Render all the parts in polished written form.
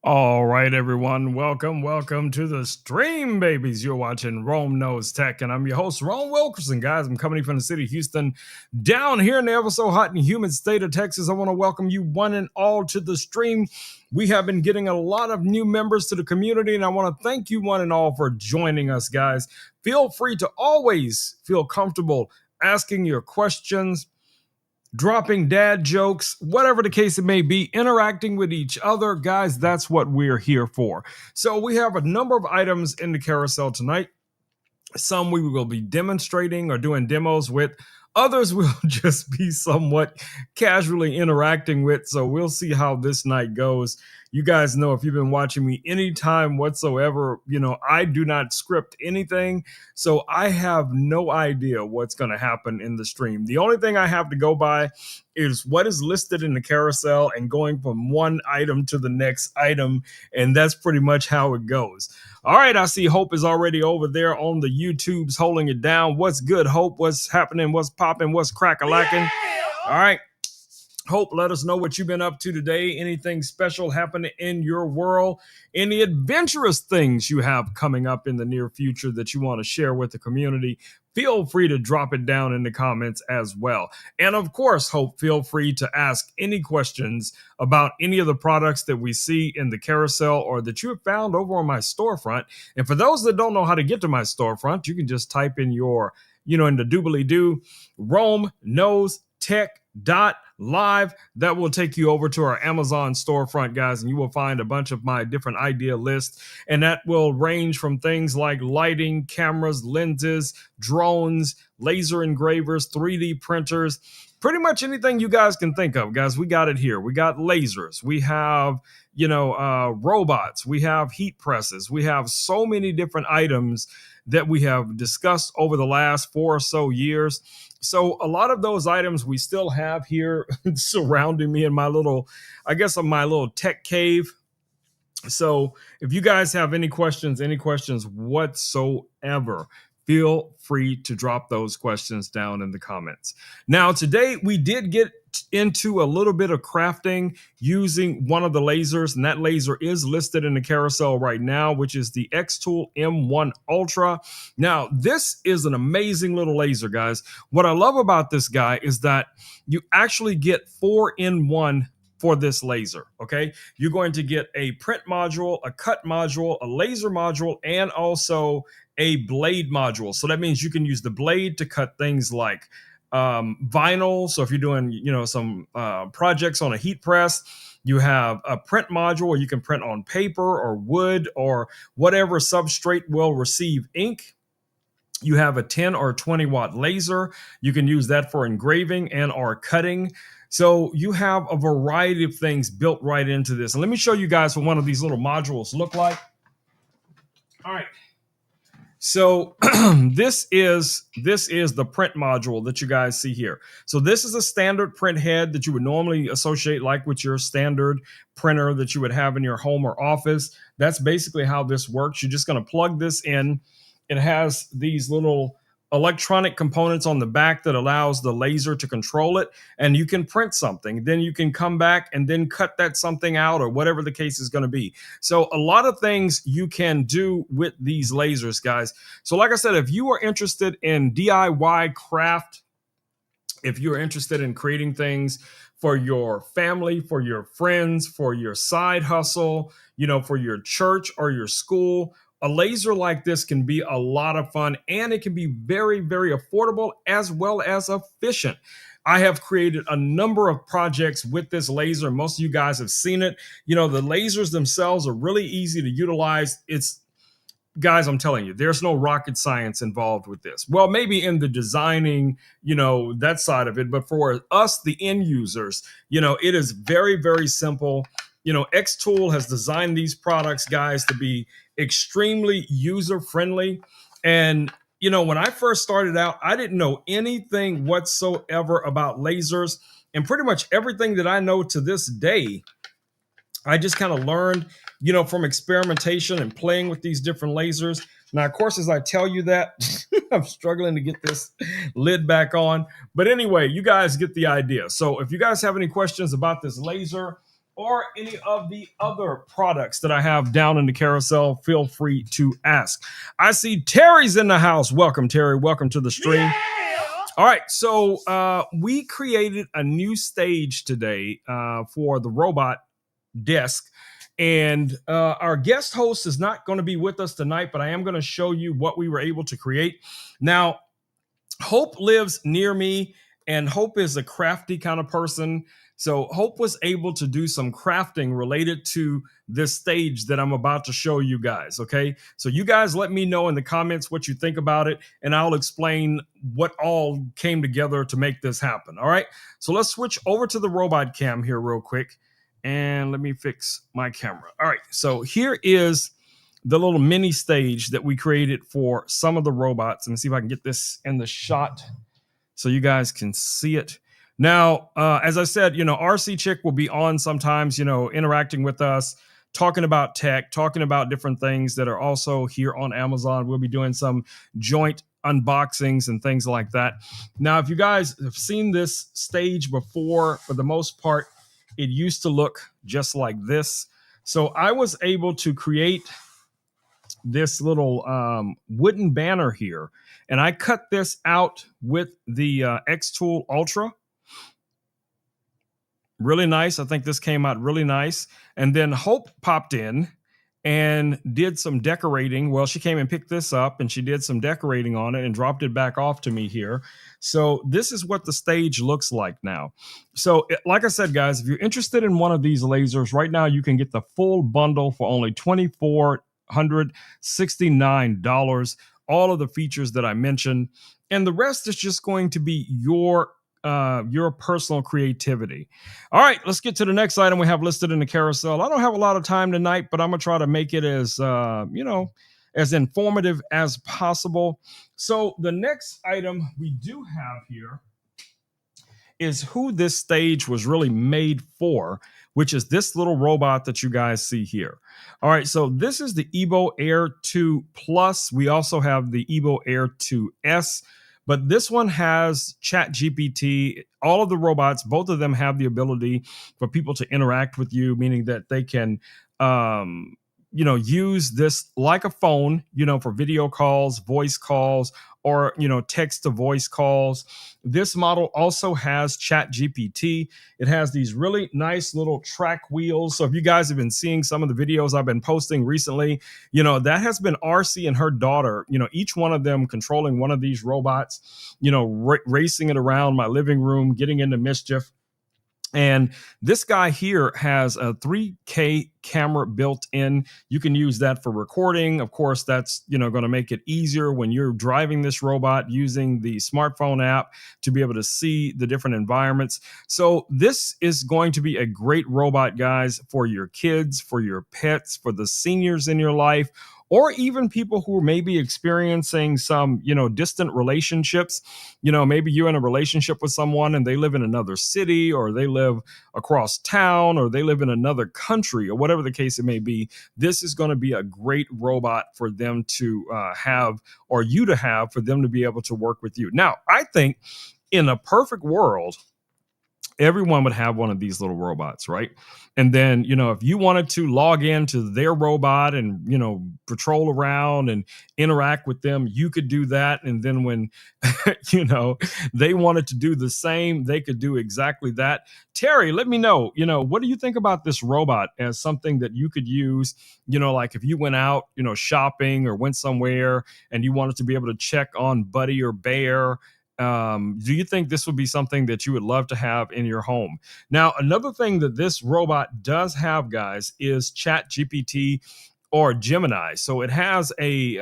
All right, everyone. Welcome to the stream, babies. You're watching Rome Knows Tech, and I'm your host, Ron Wilkerson. Guys, I'm coming from the city of Houston, down here in the ever so hot and humid state of Texas. I want to welcome you one and all to the stream. We have been getting a lot of new members to the community, and I want to thank you one and all for joining us, guys. Feel free to always feel comfortable asking your questions, dropping dad jokes, whatever the case it may be, interacting with each other. Guys, that's what we're here for. So we have a number of items in the carousel tonight. Some we will be demonstrating or doing demos with. Others will just be somewhat casually interacting with. So we'll see how this night goes. You guys know, if you've been watching me anytime whatsoever, I do not script anything. So I have no idea what's going to happen in the stream. The only thing I have to go by is what is listed in the carousel and going from one item to the next item. And that's pretty much how it goes. All right, I see Hope is already over there on the YouTubes holding it down. What's good, Hope? What's happening? What's popping? What's crack-a-lacking? Yeah! All right. Hope, let us know what you've been up to today. Anything special happening in your world? Any adventurous things you have coming up in the near future that you want to share with the community? Feel free to drop it down in the comments as well. And of course, Hope, feel free to ask any questions about any of the products that we see in the carousel or that you have found over on my storefront. And for those that don't know how to get to my storefront, you can just type in your, in the doobly-doo, Rome Knows Tech .live. That will take you over to our Amazon storefront, guys, and you will find a bunch of my different idea lists, and that will range from things like lighting, cameras, lenses, drones, laser engravers, 3D printers, pretty much anything you guys can think of, guys. We got it here. We got lasers, we have robots, we have heat presses, we have so many different items that we have discussed over the last 4 or so years. So a lot of those items we still have here surrounding me in my little tech cave. So if you guys have any questions whatsoever, feel free to drop those questions down in the comments. Now, today we did get into a little bit of crafting using one of the lasers, and that laser is listed in the carousel right now, which is the Xtool M1 Ultra. Now, this is an amazing little laser, guys. What I love about this guy is that you actually get 4-in-1 for this laser. Okay, you're going to get a print module, a cut module, a laser module, and also a blade module. So that means you can use the blade to cut things like vinyl. So if you're doing, some projects on a heat press, you have a print module where you can print on paper or wood or whatever substrate will receive ink. You have a 10 or 20 watt laser. You can use that for engraving and or cutting. So you have a variety of things built right into this. And let me show you guys what one of these little modules look like. All right. So this is the print module that you guys see here. So this is a standard print head that you would normally associate like with your standard printer that you would have in your home or office. That's basically how this works. You're just going to plug this in. It has these little electronic components on the back that allows the laser to control it, and you can print something. Then you can come back and then cut that something out or whatever the case is going to be. So a lot of things you can do with these lasers, guys. So like I said, if you are interested in DIY craft, if you're interested in creating things for your family, for your friends, for your side hustle, for your church or your school, a laser like this can be a lot of fun, and it can be very, very affordable as well as efficient. I have created a number of projects with this laser. Most of you guys have seen it. The lasers themselves are really easy to utilize. Guys, I'm telling you, there's no rocket science involved with this. Well, maybe in the designing, that side of it. But for us, the end users, it is very, very simple. Xtool has designed these products, guys, to be extremely user-friendly. And, when I first started out, I didn't know anything whatsoever about lasers. And pretty much everything that I know to this day, I just kind of learned, from experimentation and playing with these different lasers. Now, of course, as I tell you that, I'm struggling to get this lid back on. But anyway, you guys get the idea. So if you guys have any questions about this laser, or any of the other products that I have down in the carousel, feel free to ask. I see Terry's in the house. Welcome, Terry. Welcome to the stream. Yeah! All right, so we created a new stage today for the robot desk. And our guest host is not going to be with us tonight, but I am going to show you what we were able to create. Now, Hope lives near me, and Hope is a crafty kind of person. So Hope was able to do some crafting related to this stage that I'm about to show you guys. Okay. So you guys let me know in the comments what you think about it, and I'll explain what all came together to make this happen. All right. So let's switch over to the robot cam here real quick. And let me fix my camera. All right. So here is the little mini stage that we created for some of the robots. Let me see if I can get this in the shot so you guys can see it. Now, as I said, RC Chick will be on sometimes, interacting with us, talking about tech, talking about different things that are also here on Amazon. We'll be doing some joint unboxings and things like that. Now, if you guys have seen this stage before, for the most part, it used to look just like this. So I was able to create this little wooden banner here, and I cut this out with the X-Tool Ultra. Really nice. I think this came out really nice. And then Hope popped in and did some decorating. Well, she came and picked this up, and she did some decorating on it and dropped it back off to me here. So this is what the stage looks like now. So like I said, guys, if you're interested in one of these lasers right now, you can get the full bundle for only $2,469. All of the features that I mentioned, and the rest is just going to be your personal creativity. All right, let's get to the next item we have listed in the carousel. I don't have a lot of time tonight, but I'm gonna try to make it as as informative as possible. So the next item we do have here is who this stage was really made for, which is this little robot that you guys see here. All right, so this is the Evo Air 2 Plus. We also have the Evo Air 2S. But this one has Chat GPT. All of the robots, both of them have the ability for people to interact with you, meaning that they can, use this like a phone, for video calls, voice calls, or, text to voice calls. This model also has Chat GPT. It has these really nice little track wheels. So if you guys have been seeing some of the videos I've been posting recently, that has been RC and her daughter, each one of them controlling one of these robots, racing it around my living room, getting into mischief. And this guy here has a 3K camera built in. You can use that for recording. Of course, that's going to make it easier when you're driving this robot using the smartphone app to be able to see the different environments. So this is going to be a great robot, guys, for your kids, for your pets, for the seniors in your life, or even people who may be experiencing some, distant relationships. Maybe you're in a relationship with someone and they live in another city, or they live across town, or they live in another country, or whatever the case it may be. This is going to be a great robot for them to have, or you to have, for them to be able to work with you. Now, I think in a perfect world, everyone would have one of these little robots, right? And then, if you wanted to log into their robot and, patrol around and interact with them, you could do that. And then when, they wanted to do the same, they could do exactly that. Terry, let me know, what do you think about this robot as something that you could use, like if you went out, shopping or went somewhere and you wanted to be able to check on Buddy or Bear? Do you think this would be something that you would love to have in your home? Now, another thing that this robot does have, guys, is Chat GPT or Gemini. So it has a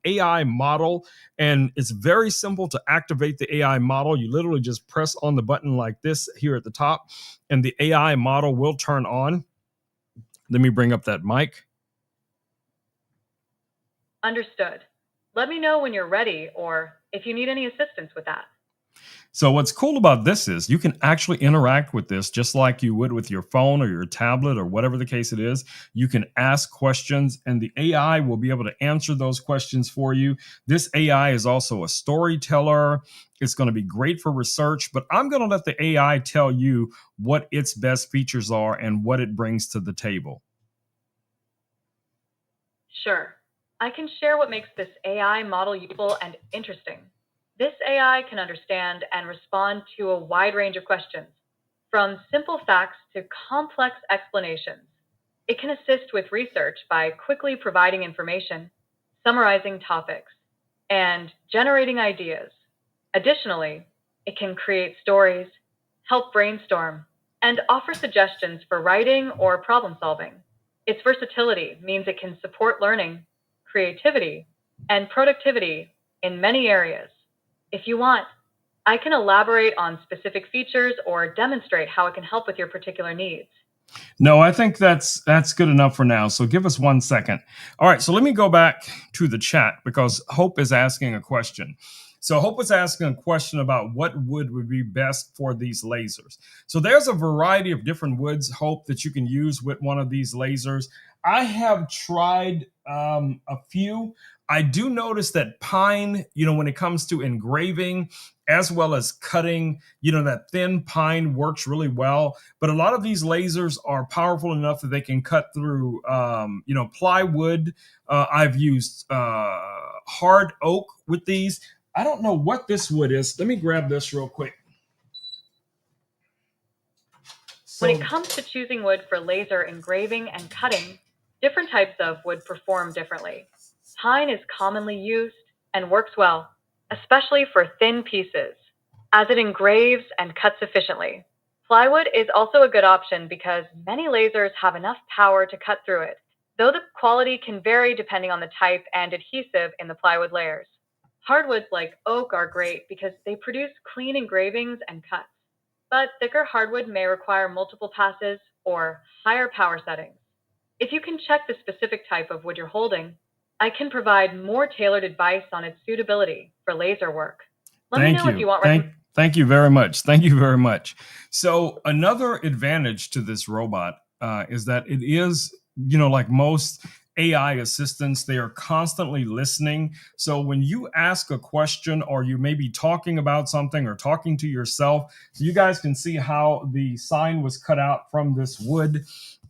AI model, and it's very simple to activate the AI model. You literally just press on the button like this here at the top, and the AI model will turn on. Let me bring up that mic. Understood. Let me know when you're ready, or if you need any assistance with that. So what's cool about this is you can actually interact with this just like you would with your phone or your tablet or whatever the case it is. You can ask questions and the AI will be able to answer those questions for you. This AI is also a storyteller. It's going to be great for research, but I'm going to let the AI tell you what its best features are and what it brings to the table. Sure. I can share what makes this AI model useful and interesting. This AI can understand and respond to a wide range of questions, from simple facts to complex explanations. It can assist with research by quickly providing information, summarizing topics, and generating ideas. Additionally, it can create stories, help brainstorm, and offer suggestions for writing or problem solving. Its versatility means it can support learning, creativity, and productivity in many areas. If you want, I can elaborate on specific features or demonstrate how it can help with your particular needs. No, I think that's good enough for now. So give us 1 second. All right, so let me go back to the chat because Hope is asking a question. So Hope is asking a question about what wood would be best for these lasers. So there's a variety of different woods, Hope, that you can use with one of these lasers. I have tried a few. I do notice that pine, when it comes to engraving as well as cutting, that thin pine works really well. But a lot of these lasers are powerful enough that they can cut through, plywood. I've used hard oak with these. I don't know what this wood is. Let me grab this real quick. When it So comes to choosing wood for laser engraving and cutting, different types of wood perform differently. Pine is commonly used and works well, especially for thin pieces, as it engraves and cuts efficiently. Plywood is also a good option because many lasers have enough power to cut through it, though the quality can vary depending on the type and adhesive in the plywood layers. Hardwoods like oak are great because they produce clean engravings and cuts, but thicker hardwood may require multiple passes or higher power settings. If you can check the specific type of wood you're holding, I can provide more tailored advice on its suitability for laser work. Let me thank know if you. you want Thank you very much. Thank you very much. So another advantage to this robot is that it is, like most AI assistants, they are constantly listening. So when you ask a question or you may be talking about something or talking to yourself, so you guys can see how the sign was cut out from this wood.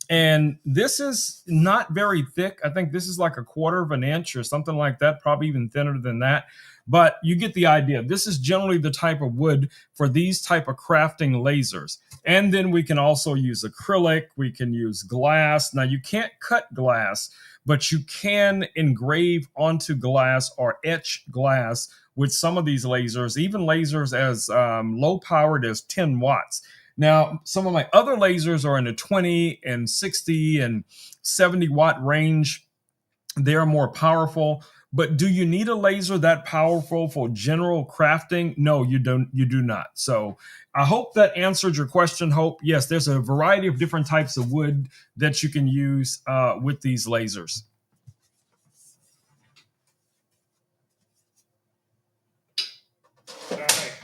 And this is not very thick. I think this is like a quarter of an inch or something like that, probably even thinner than that. But you get the idea. This is generally the type of wood for these type of crafting lasers. And then we can also use acrylic. We can use glass. Now you can't cut glass, but you can engrave onto glass or etch glass with some of these lasers, even lasers as low powered as 10 watts. Now, some of my other lasers are in the 20 and 60 and 70-watt range. They're more powerful. But do you need a laser that powerful for general crafting? No, you don't. You do not. So I hope that answered your question, Hope. Yes, there's a variety of different types of wood that you can use with these lasers. All right.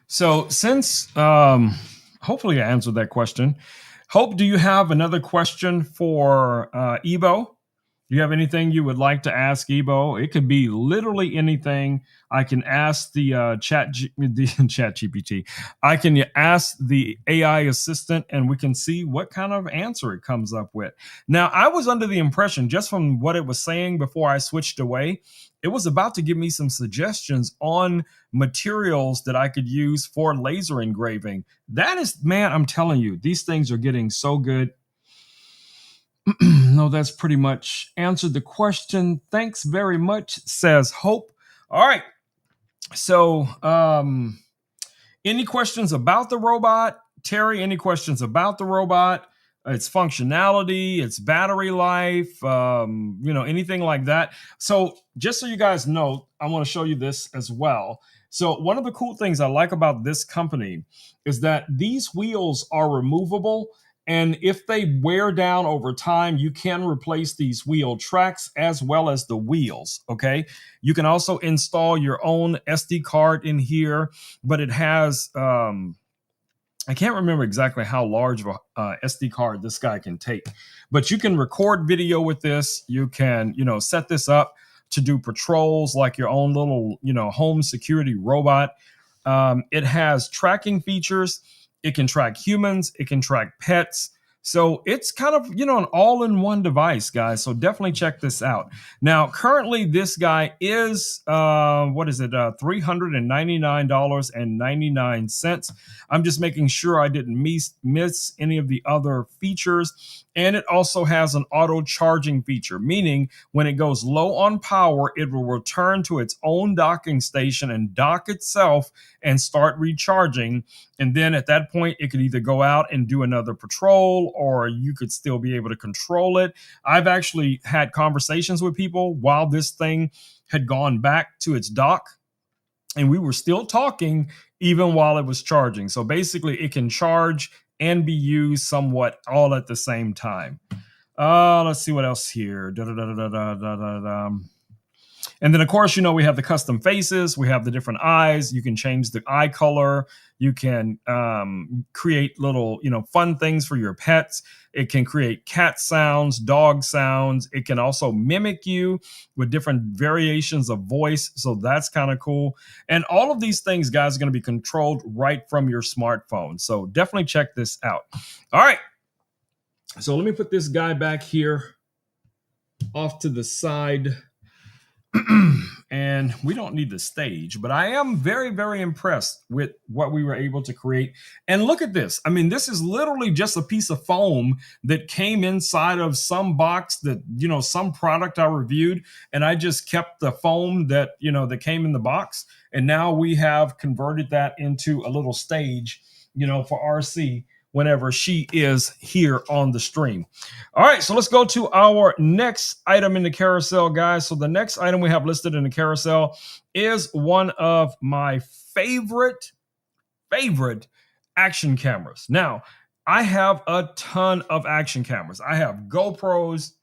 So since hopefully I answered that question. Hope, do you have another question for Ebo? Do you have anything you would like to ask Ebo? It could be literally anything. I can ask the the chat GPT. I can ask the AI assistant, and we can see what kind of answer it comes up with. Now, I was under the impression, just from what it was saying before I switched away, it was about to give me some suggestions on materials that I could use for laser engraving. That is, man, I'm telling you, these things are getting so good. No, that's pretty much answered the question. Thanks very much, says Hope. All right. So, any questions about the robot? Terry, any questions about the robot? Its functionality, its battery life, anything like that. So, just so you guys know, I want to show you this as well. So, one of the cool things I like about this company is that these wheels are removable And if they wear down over time, you can replace these wheel tracks as well as the wheels. Okay. You can also install your own SD card in here, but it has, I can't remember exactly how large of a SD card this guy can take, but you can record video with this. You can, set this up to do patrols like your own little, home security robot. It has tracking features. It can track humans. It can track pets. So it's kind of, an all-in-one device, guys. So definitely check this out. Now, currently, this guy is, what is it? $399.99. I'm just making sure I didn't miss any of the other features. And it also has an auto charging feature, meaning when it goes low on power, it will return to its own docking station and dock itself and start recharging. And then at that point, it could either go out and do another patrol, or you could still be able to control it. I've actually had conversations with people while this thing had gone back to its dock, and we were still talking even while it was charging. So basically, it can charge and be used somewhat all at the same time. Let's see what else here. And then, of course, we have the custom faces. We have the different eyes. You can change the eye color. You can create little, fun things for your pets. It can create cat sounds, dog sounds. It can also mimic you with different variations of voice. So that's kind of cool. And all of these things, guys, are going to be controlled right from your smartphone. So definitely check this out. All right. So let me put this guy back here off to the side. And we don't need the stage, but I am very, very impressed with what we were able to create. And look at this. I mean, this is literally just a piece of foam that came inside of some box that, some product I reviewed, and I just kept the foam that, that came in the box. And now we have converted that into a little stage, for RC whenever she is here on the stream. All right, so let's go to our next item in the carousel, guys. So the next item we have listed in the carousel is one of my favorite action cameras. Now, I have a ton of action cameras. I have GoPros.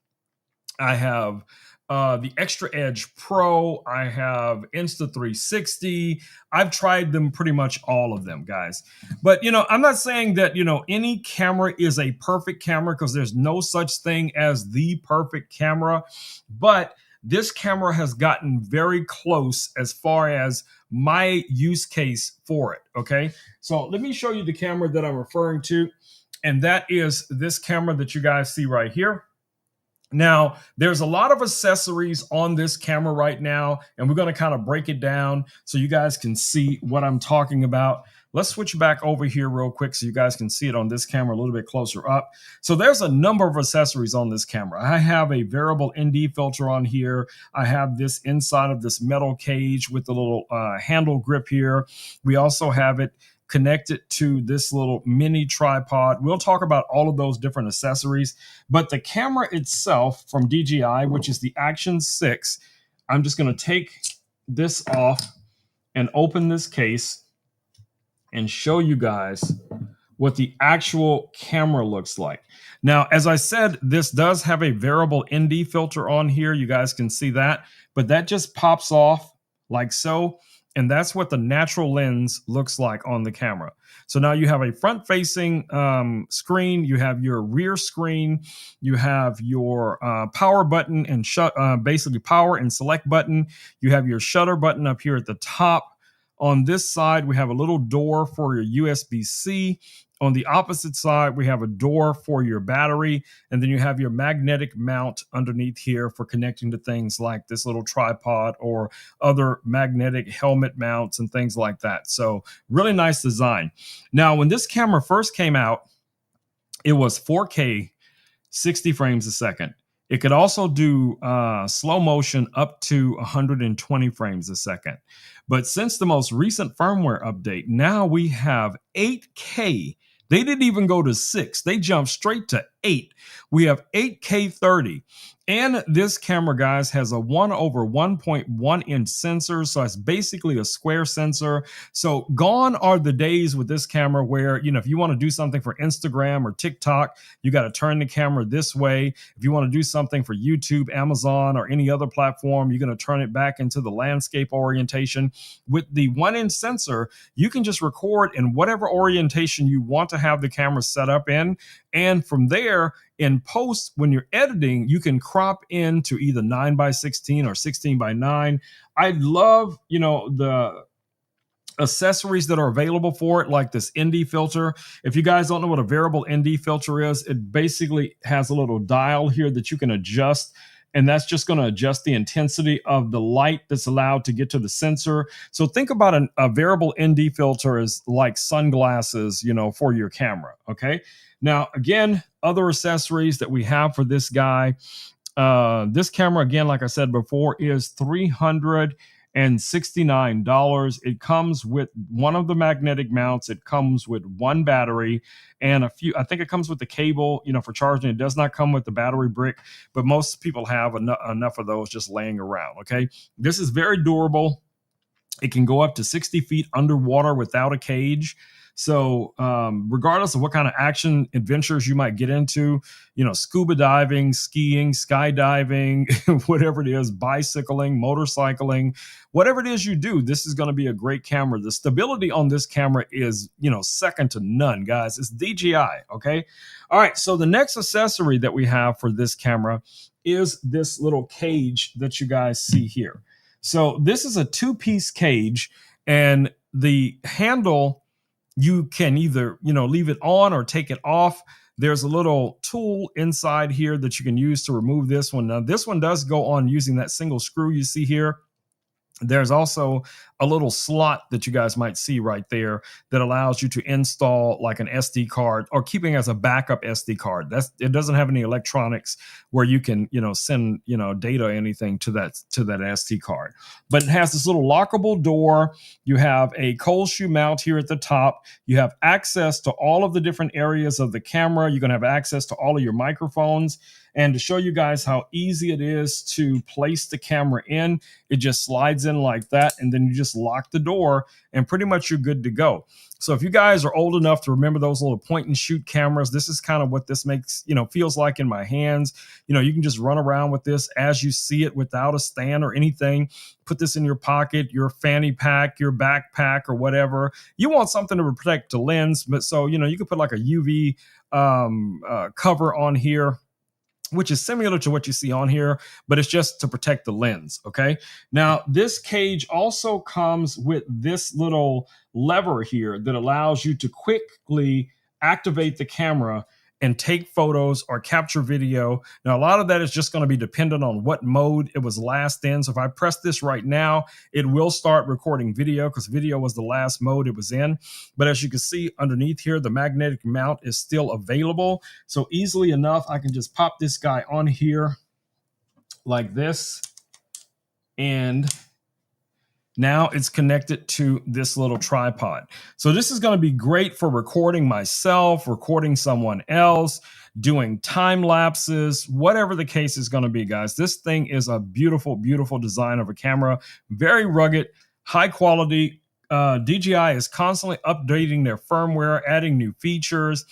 I have the Extra Edge Pro. I have Insta360. I've tried them, pretty much all of them, guys. But, I'm not saying that, any camera is a perfect camera, because there's no such thing as the perfect camera. But this camera has gotten very close as far as my use case for it. Okay. So let me show you the camera that I'm referring to. And that is this camera that you guys see right here. Now, there's a lot of accessories on this camera right now, and we're going to kind of break it down so you guys can see what I'm talking about. Let's switch back over here real quick so you guys can see it on this camera a little bit closer up. So there's a number of accessories on this camera. I have a variable ND filter on here. I have this inside of this metal cage with the little handle grip here. We also have it connected to this little mini tripod. We'll talk about all of those different accessories, but the camera itself from DJI, which is the Action 6, I'm just going to take this off and open this case and show you guys what the actual camera looks like. Now, as I said, this does have a variable ND filter on here. You guys can see that, but that just pops off like so. And that's what the natural lens looks like on the camera. So now you have a front-facing screen, you have your rear screen, you have your power button and basically power and select button. You have your shutter button up here at the top. On this side, we have a little door for your USB-C. On the opposite side, we have a door for your battery, and then you have your magnetic mount underneath here for connecting to things like this little tripod or other magnetic helmet mounts and things like that. So really nice design. Now, when this camera first came out, it was 4K, 60 frames a second. It could also do slow motion up to 120 frames a second. But since the most recent firmware update, now we have 8K. They didn't even go to 6. They jumped straight to 8. We have 8K30. And this camera, guys, has a 1/1.1 inch sensor. So it's basically a square sensor. So gone are the days with this camera where, if you want to do something for Instagram or TikTok, you got to turn the camera this way. If you want to do something for YouTube, Amazon, or any other platform, you're going to turn it back into the landscape orientation. With the 1-inch sensor, you can just record in whatever orientation you want to have the camera set up in. And from there, in post, when you're editing, you can crop into either 9:16 or 16:9. I love, the accessories that are available for it, like this ND filter. If you guys don't know what a variable ND filter is, it basically has a little dial here that you can adjust, and that's just going to adjust the intensity of the light that's allowed to get to the sensor. So think about a variable ND filter as like sunglasses, for your camera. Okay. Now, again, other accessories that we have for this guy. This camera, again, like I said before, is $369. It comes with one of the magnetic mounts. It comes with one battery and I think it comes with the cable, for charging. It does not come with the battery brick, but most people have enough of those just laying around. Okay. This is very durable. It can go up to 60 feet underwater without a cage. So regardless of what kind of action adventures you might get into, scuba diving, skiing, skydiving, whatever it is, bicycling, motorcycling, whatever it is you do, this is going to be a great camera. The stability on this camera is, second to none, guys. It's DJI, okay? All right, so the next accessory that we have for this camera is this little cage that you guys see here. So this is a 2-piece cage, and the handle, you can either, leave it on or take it off. There's a little tool inside here that you can use to remove this one. Now, this one does go on using that single screw you see here. There's also a little slot that you guys might see right there that allows you to install like an SD card or keeping as a backup SD card. It doesn't have any electronics where you can, send, data or anything to that SD card. But it has this little lockable door. You have a cold shoe mount here at the top. You have access to all of the different areas of the camera. You're going to have access to all of your microphones. And to show you guys how easy it is to place the camera in, it just slides in like that, and then you just lock the door, and pretty much you're good to go. So if you guys are old enough to remember those little point and shoot cameras, this is kind of what this makes, feels like in my hands. You can just run around with this as you see it without a stand or anything. Put this in your pocket, your fanny pack, your backpack, or whatever. You want something to protect the lens, but so, you could put like a UV cover on here, which is similar to what you see on here, but it's just to protect the lens, okay? Now, this cage also comes with this little lever here that allows you to quickly activate the camera and take photos or capture video. Now, a lot of that is just going to be dependent on what mode it was last in. So if I press this right now, it will start recording video because video was the last mode it was in. But as you can see underneath here, the magnetic mount is still available. So easily enough, I can just pop this guy on here like this, and now it's connected to this little tripod. So this is going to be great for recording myself, recording someone else, doing time lapses, whatever the case is going to be, guys. This thing is a beautiful, beautiful design of a camera. Very rugged, high quality. DJI is constantly updating their firmware, adding new features.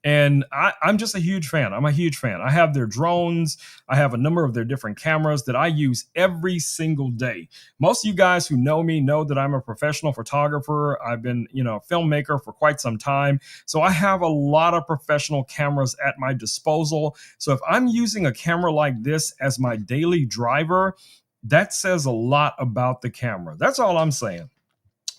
And I'm just a huge fan. I'm a huge fan. I have their drones. I have a number of their different cameras that I use every single day. Most of you guys who know me know that I'm a professional photographer. I've been, a filmmaker for quite some time. So I have a lot of professional cameras at my disposal. So if I'm using a camera like this as my daily driver, that says a lot about the camera. That's all I'm saying.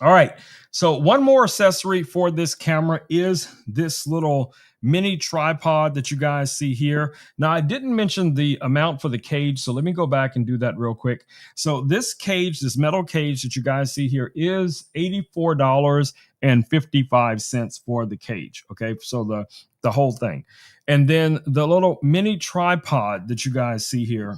All right. So one more accessory for this camera is this little mini tripod that you guys see here. Now, I didn't mention the amount for the cage, so let me go back and do that real quick. So this cage, this metal cage that you guys see here is $84.55 for the cage. Okay, so the whole thing. And then the little mini tripod that you guys see here,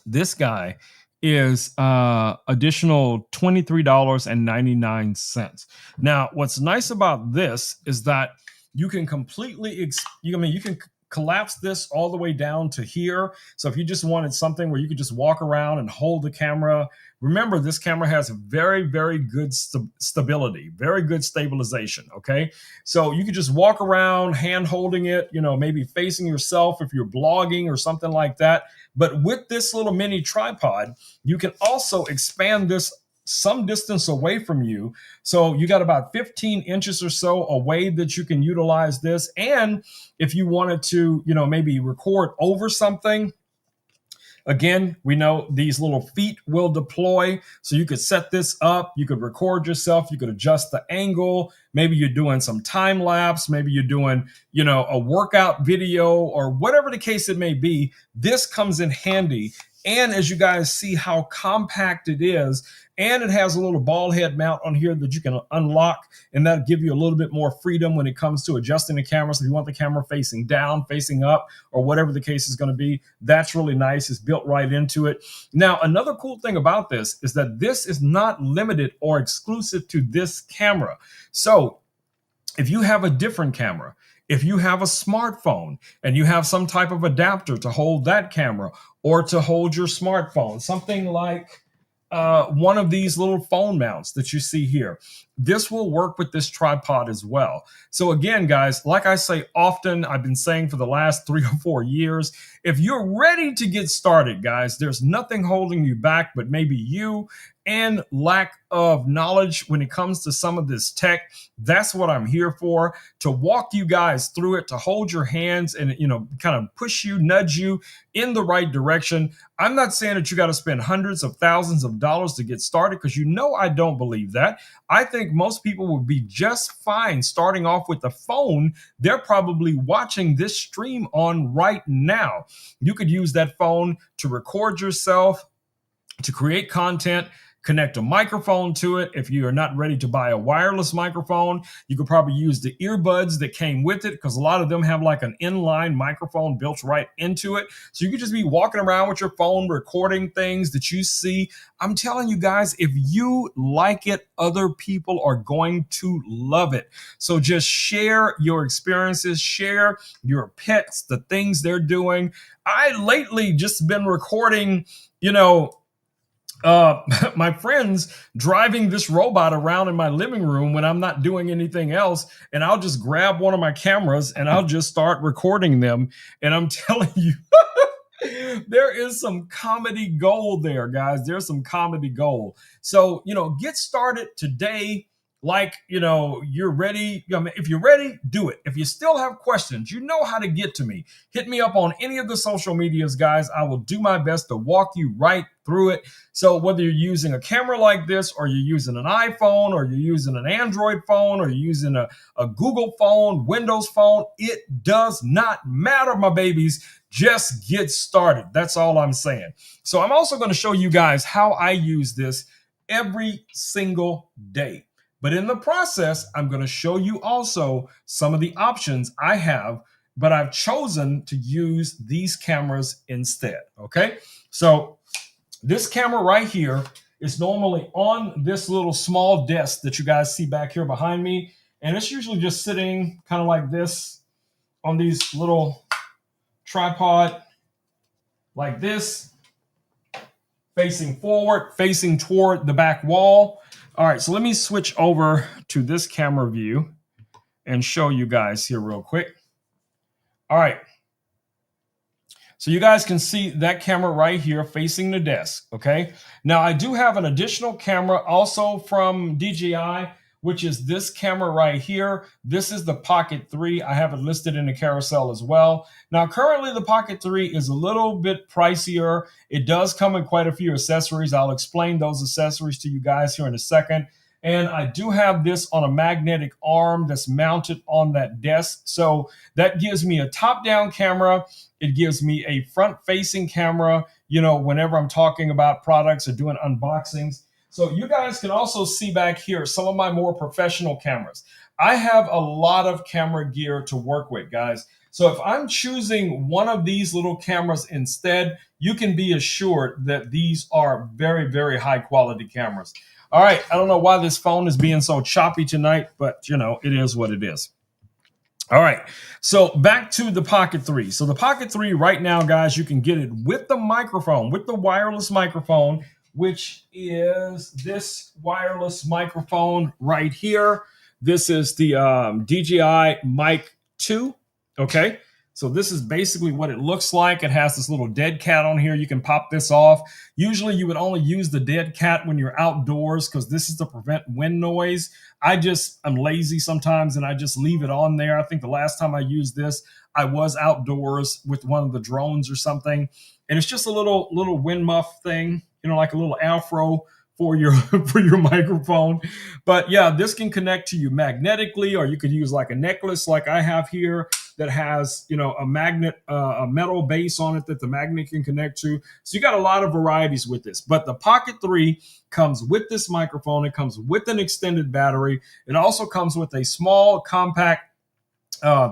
this guy is additional $23.99. Now, what's nice about this is that you can completely, you can collapse this all the way down to here. So if you just wanted something where you could just walk around and hold the camera, remember this camera has very, very good stability, very good stabilization. Okay. So you could just walk around hand holding it, maybe facing yourself if you're blogging or something like that. But with this little mini tripod, you can also expand this some distance away from you. So you got about 15 inches or so away that you can utilize this. And if you wanted to, maybe record over something, again, we know these little feet will deploy. So you could set this up. You could record yourself. You could adjust the angle. Maybe you're doing some time lapse. Maybe you're doing, a workout video or whatever the case it may be. This comes in handy. And as you guys see how compact it is, and it has a little ball head mount on here that you can unlock, and that'll give you a little bit more freedom when it comes to adjusting the camera. So if you want the camera facing down, facing up, or whatever the case is going to be, that's really nice. It's built right into it. Now, another cool thing about this is that this is not limited or exclusive to this camera. So if you have a different camera, if you have a smartphone and you have some type of adapter to hold that camera or to hold your smartphone, something like one of these little phone mounts that you see here, this will work with this tripod as well. So again, guys, like I say often, I've been saying for the last 3 or 4 years, if you're ready to get started, guys, there's nothing holding you back but maybe you and lack of knowledge when it comes to some of this tech. That's what I'm here for, to walk you guys through it, to hold your hands and, kind of push you, nudge you in the right direction. I'm not saying that you got to spend hundreds of thousands of dollars to get started, because I don't believe that. I think most people would be just fine starting off with the phone they're probably watching this stream on right now. You could use that phone to record yourself, to create content, connect a microphone to it. If you are not ready to buy a wireless microphone, you could probably use the earbuds that came with it, because a lot of them have like an inline microphone built right into it. So you could just be walking around with your phone, recording things that you see. I'm telling you guys, if you like it, other people are going to love it. So just share your experiences, share your pets, the things they're doing. I lately just been recording, my friends driving this robot around in my living room when I'm not doing anything else, and I'll just grab one of my cameras and I'll just start recording them. And I'm telling you, there is some comedy gold there, guys. There's some comedy gold. So, get started today. Like, you're ready. If you're ready, do it. If you still have questions, you know how to get to me. Hit me up on any of the social medias, guys. I will do my best to walk you right through it. So whether you're using a camera like this, or you're using an iPhone, or you're using an Android phone, or you're using a Google phone, Windows phone, it does not matter, my babies. Just get started. That's all I'm saying. So I'm also going to show you guys how I use this every single day. But in the process, I'm going to show you also some of the options I have, but I've chosen to use these cameras instead. Okay. So this camera right here is normally on this little small desk that you guys see back here behind me. And it's usually just sitting kind of like this on these little tripod like this, facing forward, facing toward the back wall. All right, so let me switch over to this camera view and show you guys here real quick. All right. So you guys can see that camera right here facing the desk, okay? Now, I do have an additional camera also from DJI, which is this camera right here. This is the Pocket 3. I have it listed in the carousel as well. Now, currently the Pocket 3 is a little bit pricier. It does come in quite a few accessories. I'll explain those accessories to you guys here in a second. And I do have this on a magnetic arm that's mounted on that desk. So that gives me a top-down camera. It gives me a front-facing camera, whenever I'm talking about products or doing unboxings. So you guys can also see back here some of my more professional cameras. I have a lot of camera gear to work with, guys. So if I'm choosing one of these little cameras instead, you can be assured that these are very, very high quality cameras. All right, I don't know why this phone is being so choppy tonight, but it is what it is. All right, so back to the Pocket 3. So the Pocket 3 right now, guys, you can get it with the microphone, with the wireless microphone, which is this wireless microphone right here. This is the DJI Mic 2. Okay, so this is basically what it looks like. It has this little dead cat on here. You can pop this off. Usually you would only use the dead cat when you're outdoors because this is to prevent wind noise. I'm lazy sometimes and I just leave it on there. I think the last time I used this, I was outdoors with one of the drones or something. And it's just a little wind muff thing, like a little afro for your for your microphone. But yeah, this can connect to you magnetically, or you could use like a necklace like I have here that has a magnet, a metal base on it that the magnet can connect to. So you got a lot of varieties with this. But the Pocket 3 comes with this microphone. It comes with an extended battery. It also comes with a small, compact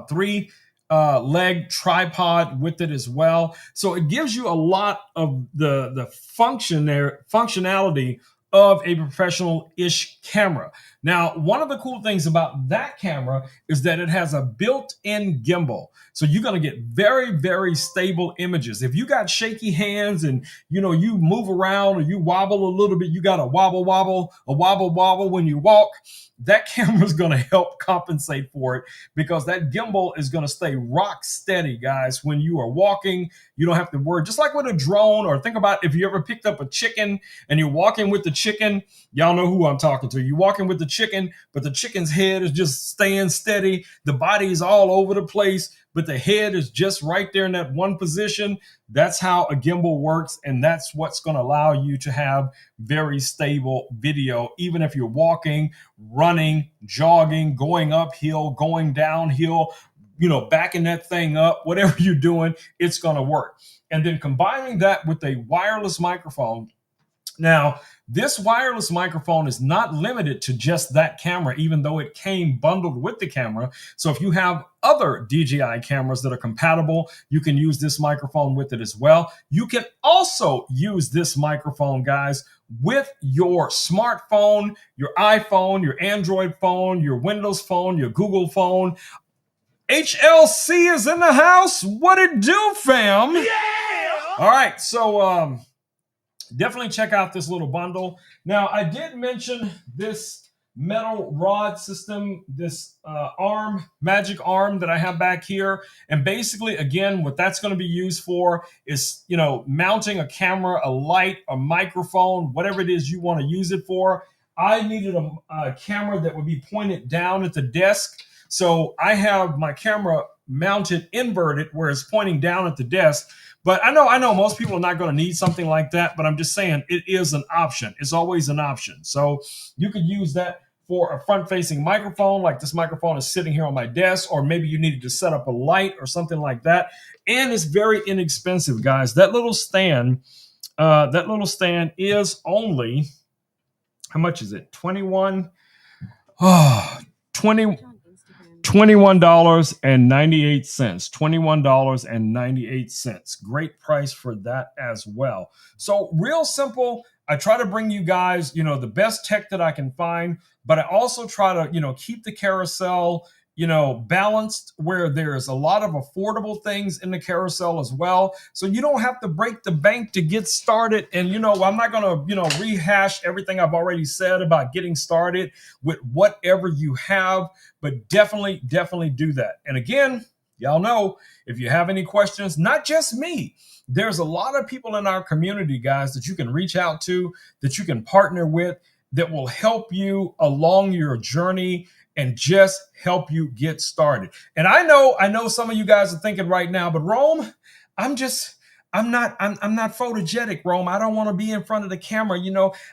three leg tripod with it as well. So it gives you a lot of the functionality of a professional-ish camera. Now, one of the cool things about that camera is that it has a built-in gimbal. So you're going to get very, very stable images. If you got shaky hands and you move around or you wobble a little bit, you got a wobble when you walk, that camera is going to help compensate for it because that gimbal is going to stay rock steady, guys. When you are walking, you don't have to worry. Just like with a drone, or think about if you ever picked up a chicken and you're walking with the chicken, y'all know who I'm talking to. You're walking with the chicken, but the chicken's head is just staying steady. The body is all over the place, but the head is just right there in that one position. That's how a gimbal works, and that's what's going to allow you to have very stable video, even if you're walking, running, jogging, going uphill, going downhill, backing that thing up, whatever you're doing, it's going to work. And then combining that with a wireless microphone. Now, this wireless microphone is not limited to just that camera, even though it came bundled with the camera. So if you have other DJI cameras that are compatible, you can use this microphone with it as well. You can also use this microphone, guys, with your smartphone, your iPhone, your Android phone, your Windows phone, your Google phone. HLC is in the house. What it do, fam? Yeah! All right, so definitely check out this little bundle. Now, I did mention this metal rod system, this magic arm that I have back here. And basically, again, what that's going to be used for is, mounting a camera, a light, a microphone, whatever it is you want to use it for. I needed a camera that would be pointed down at the desk. So I have my camera mounted inverted where it's pointing down at the desk. But I know most people are not going to need something like that, but I'm just saying it is an option. It's always an option. So you could use that for a front-facing microphone, like this microphone is sitting here on my desk, or maybe you needed to set up a light or something like that. And it's very inexpensive, guys. That little stand is only, how much is it? 21. Oh, 20. $21.98. $21.98. Great price for that as well. So real simple. I try to bring you guys, the best tech that I can find, but I also try to, keep the carousel, balanced where there's a lot of affordable things in the carousel as well. So you don't have to break the bank to get started. And, I'm not going to, rehash everything I've already said about getting started with whatever you have, but definitely do that. And again, y'all know, if you have any questions, not just me, there's a lot of people in our community, guys, that you can reach out to, that you can partner with, that will help you along your journey and just help you get started. And I know some of you guys are thinking right now, but Rome, I'm not photogenic, Rome. I don't want to be in front of the camera.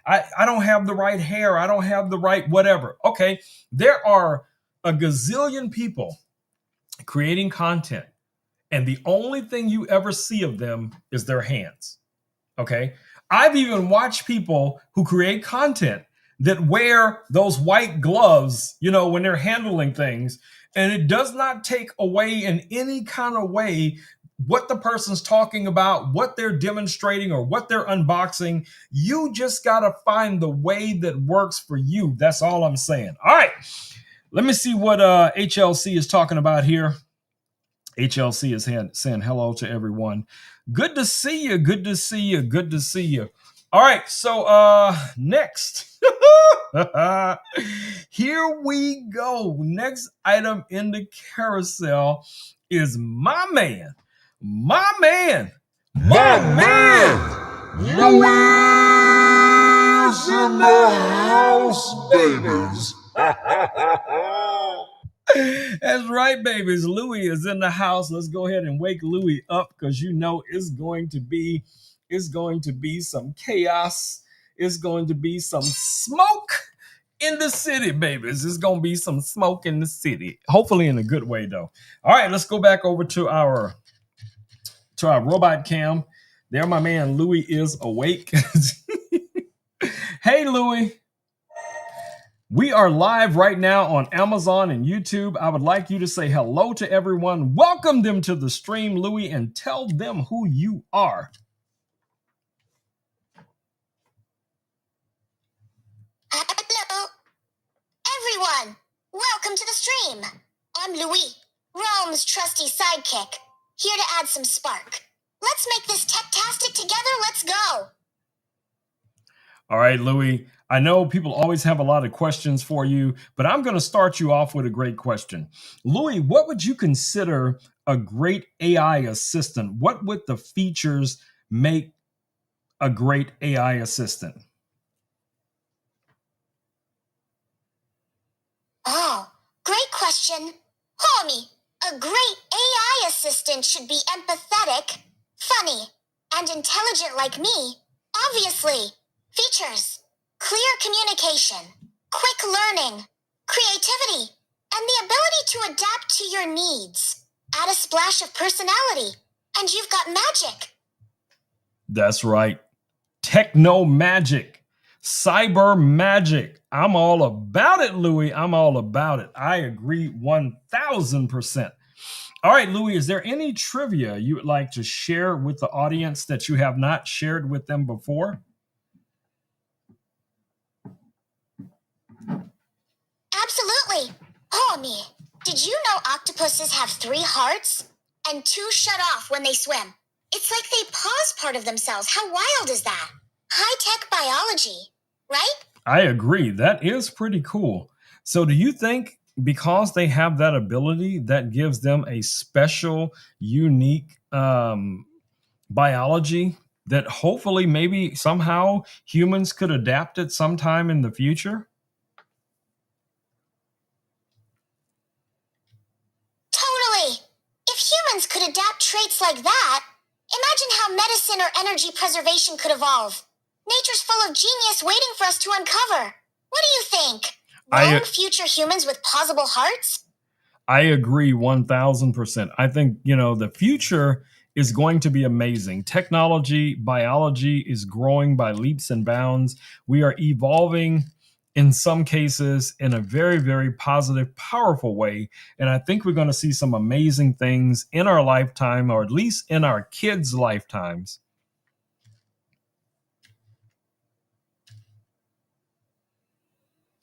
I don't have the right hair. I don't have the right whatever. Okay. There are a gazillion people creating content, and the only thing you ever see of them is their hands. Okay. I've even watched people who create content that wear those white gloves, when they're handling things, and it does not take away in any kind of way what the person's talking about, what they're demonstrating, or what they're unboxing. You just got to find the way that works for you. That's all I'm saying. All right. Let me see what HLC is talking about here. HLC is saying hello to everyone. Good to see you. Good to see you. Good to see you. All right. So next. Here we go. Next item in the carousel is my man. My man. My man. Louis in the house, babies. That's right, babies. Louis is in the house. Let's go ahead and wake Louis up because you know it's going to be some chaos. It's going to be some smoke in the city, babies. It's going to be some smoke in the city. Hopefully in a good way, though. All right, let's go back over to our robot cam. There, my man Louis is awake. Hey, Louis. We are live right now on Amazon and YouTube. I would like you to say hello to everyone. Welcome them to the stream, Louis, and tell them who you are. Hello, everyone. Welcome to the stream. I'm Louis, Rome's trusty sidekick, here to add some spark. Let's make this tech-tastic together. Let's go. All right, Louis. I know people always have a lot of questions for you, but I'm going to start you off with a great question. Louis, what would you consider a great AI assistant? What would the features make a great AI assistant? Oh, great question. Homie, a great AI assistant should be empathetic, funny, and intelligent like me. Obviously. Features: clear communication, quick learning, creativity, and the ability to adapt to your needs. Add a splash of personality, and you've got magic. That's right. Techno magic, cyber magic. I'm all about it, Louis. I'm all about it. I agree 1000%. All right, Louis, is there any trivia you would like to share with the audience that you have not shared with them before? Absolutely. Homie, did you know octopuses have 3 hearts? And 2 shut off when they swim. It's like they pause part of themselves. How wild is that? High-tech biology, right? I agree. That is pretty cool. So do you think because they have that ability, that gives them a special, unique biology that hopefully maybe somehow humans could adapt it sometime in the future? Totally. If humans could adapt traits like that, imagine how medicine or energy preservation could evolve. Nature's full of genius waiting for us to uncover. What do you think? Grown future humans with pausable hearts? I agree 1000%. I think, the future is going to be amazing. Technology, biology is growing by leaps and bounds. We are evolving in some cases in a very, very positive, powerful way. And I think we're going to see some amazing things in our lifetime, or at least in our kids' lifetimes.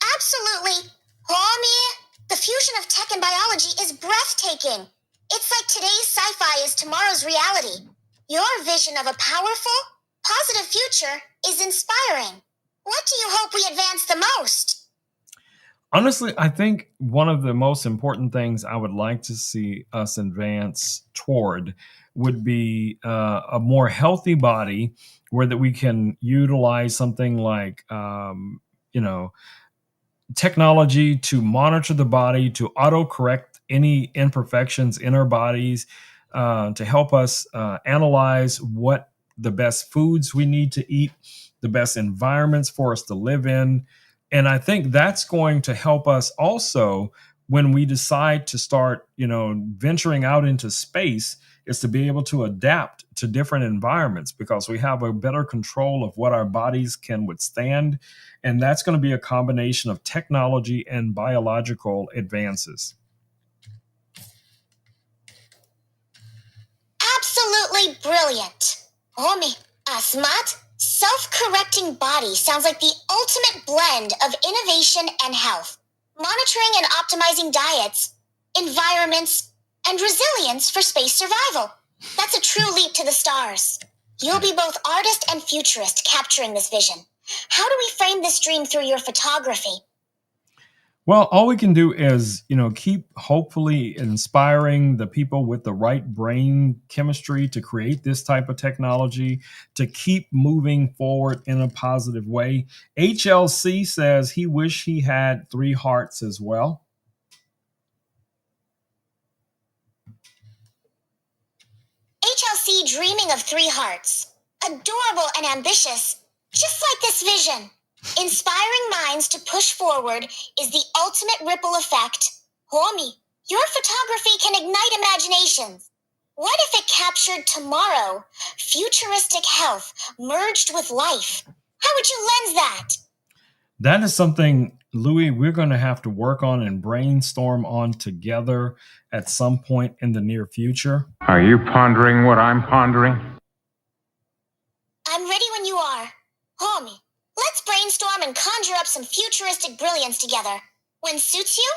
Absolutely. Homie, the fusion of tech and biology is breathtaking. It's like today's sci-fi is tomorrow's reality. Your vision of a powerful, positive future is inspiring. What do you hope we advance the most? Honestly, I think one of the most important things I would like to see us advance toward would be a more healthy body, where that we can utilize something like, technology to monitor the body, to auto correct any imperfections in our bodies, to help us analyze what the best foods we need to eat, the best environments for us to live in. And I think that's going to help us also when we decide to start, venturing out into space, is to be able to adapt to different environments because we have a better control of what our bodies can withstand. And that's going to be a combination of technology and biological advances. Absolutely brilliant. Homie, a smart, self-correcting body sounds like the ultimate blend of innovation and health. monitoring and optimizing diets, environments, and resilience for space survival. That's a true leap to the stars. You'll be both artist and futurist capturing this vision. How do we frame this dream through your photography? Well, all we can do is, keep hopefully inspiring the people with the right brain chemistry to create this type of technology, to keep moving forward in a positive way. HLC says he wish he had 3 hearts as well. HLC dreaming of 3 hearts. Adorable and ambitious, just like this vision. Inspiring minds to push forward is the ultimate ripple effect. Homie, your photography can ignite imaginations. What if it captured tomorrow, futuristic health merged with life? How would you lens that? That is something, Louis, we're going to have to work on and brainstorm on together at some point in the near future. Are you pondering what I'm pondering? I'm ready when you are. Homie, let's brainstorm and conjure up some futuristic brilliance together. When suits you?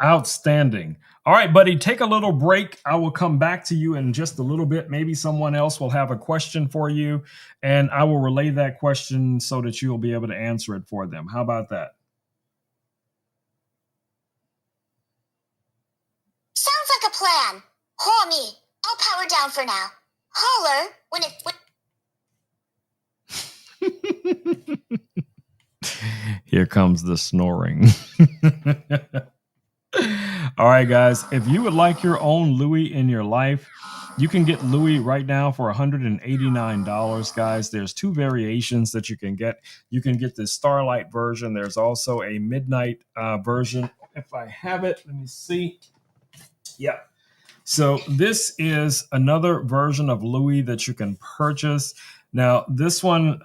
Outstanding. All right, buddy, take a little break. I will come back to you in just a little bit. Maybe someone else will have a question for you, and I will relay that question so that you'll be able to answer it for them. How about that? Sounds like a plan. Homie, I'll power down for now. Holler when Here comes the snoring. All right, guys, if you would like your own Louis in your life, you can get Louis right now for $189, guys. There's 2 variations that you can get. You can get the Starlight version. There's also a midnight version. If I have it, let me see. Yeah. So this is another version of Louis that you can purchase. Now, this one,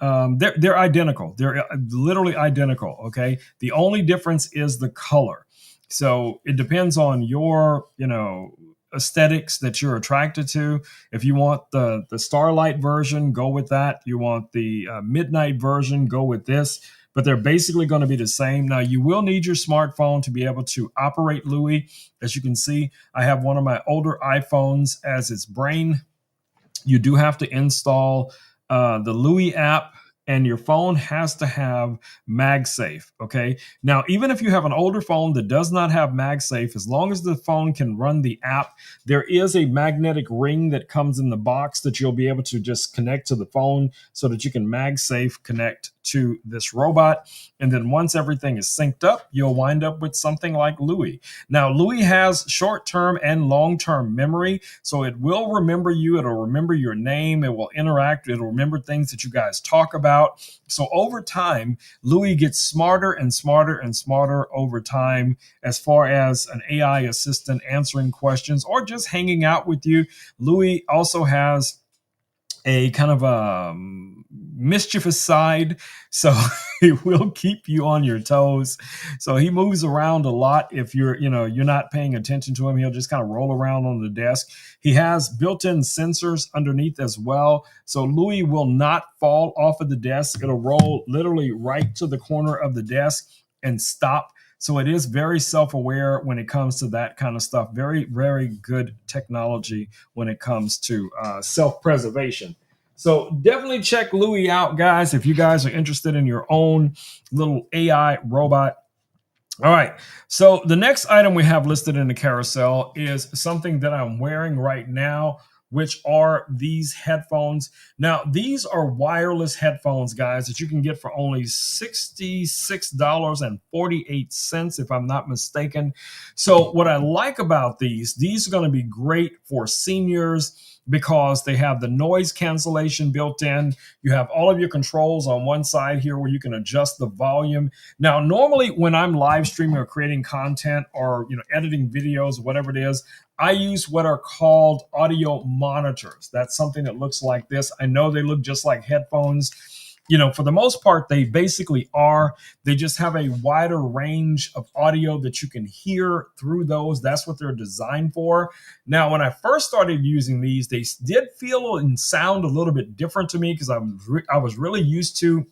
they're identical. They're literally identical, okay? The only difference is the color. So it depends on your, aesthetics that you're attracted to. If you want the Starlight version, go with that. You want the midnight version, go with this. But they're basically going to be the same. Now, you will need your smartphone to be able to operate Louis. As you can see, I have one of my older iPhones as its brain. You do have to install the Louis app, and your phone has to have MagSafe, okay? Now, even if you have an older phone that does not have MagSafe, as long as the phone can run the app, there is a magnetic ring that comes in the box that you'll be able to just connect to the phone so that you can MagSafe connect to this robot. And then once everything is synced up, you'll wind up with something like Louis. Now, Louis has short-term and long-term memory, so it will remember you. It'll remember your name. It will interact. It'll remember things that you guys talk about. So over time, Louis gets smarter and smarter and smarter over time as far as an AI assistant answering questions or just hanging out with you. Louis also has a kind of a mischievous side, so he will keep you on your toes. So he moves around a lot. If you're not paying attention to him, he'll just kind of roll around on the desk. He has built-in sensors underneath as well, so Louis will not fall off of the desk. It'll roll literally right to the corner of the desk and stop. So it is very self-aware when it comes to that kind of stuff. Very, very good technology when it comes to self-preservation. So definitely check Louis out, guys, if you guys are interested in your own little AI robot. All right. So the next item we have listed in the carousel is something that I'm wearing right now, which are these headphones. Now, these are wireless headphones, guys, that you can get for only $66.48, if I'm not mistaken. So what I like about these are going to be great for seniors because they have the noise cancellation built in. You have all of your controls on one side here where you can adjust the volume. Now, normally when I'm live streaming or creating content or editing videos, whatever it is, I use what are called audio monitors. That's something that looks like this. I know they look just like headphones. For the most part, they basically are. They just have a wider range of audio that you can hear through those. That's what they're designed for. Now, when I first started using these, they did feel and sound a little bit different to me because I was really used to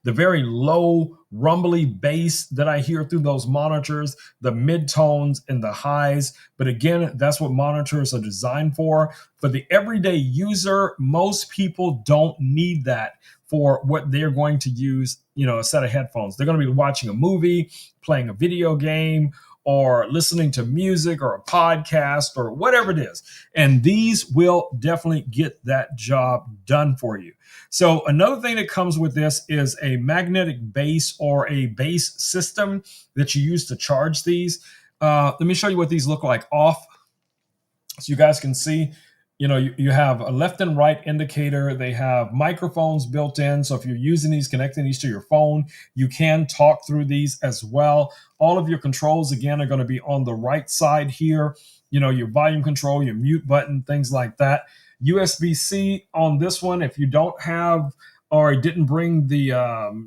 The very low rumbly bass that I hear through those monitors, the mid-tones and the highs. But again, that's what monitors are designed for. For the everyday user, most people don't need that for what they're going to use, a set of headphones. They're going to be watching a movie, playing a video game, or listening to music or a podcast or whatever it is. And these will definitely get that job done for you. So another thing that comes with this is a magnetic base or a base system that you use to charge these. Let me show you what these look like off, so you guys can see. You have a left and right indicator. They have microphones built in. So if you're using these, connecting these to your phone, you can talk through these as well. All of your controls, again, are going to be on the right side here. Your volume control, your mute button, things like that. USB-C on this one. If you don't have or didn't bring the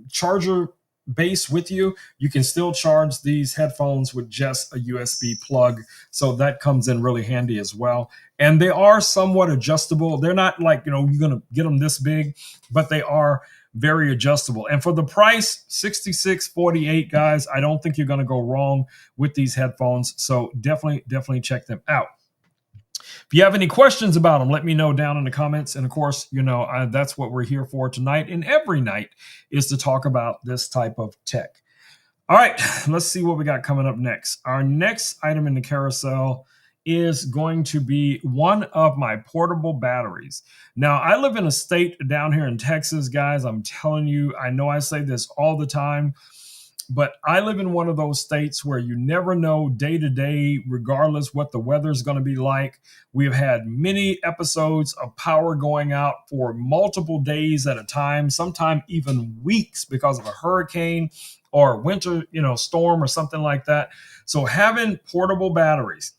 charger base with you, you can still charge these headphones with just a USB plug. So that comes in really handy as well. And they are somewhat adjustable. They're not like, you're going to get them this big, but they are very adjustable. And for the price, $66.48, guys, I don't think you're going to go wrong with these headphones. So definitely check them out. If you have any questions about them, let me know down in the comments. And of course, that's what we're here for tonight and every night, is to talk about this type of tech. All right, let's see what we got coming up next. Our next item in the carousel is going to be one of my portable batteries. Now, I live in a state down here in Texas, guys. I'm telling you, I know I say this all the time, but I live in one of those states where you never know day to day, regardless what the weather is going to be like. We've had many episodes of power going out for multiple days at a time, sometimes even weeks because of a hurricane or a winter, storm or something like that. So having portable batteries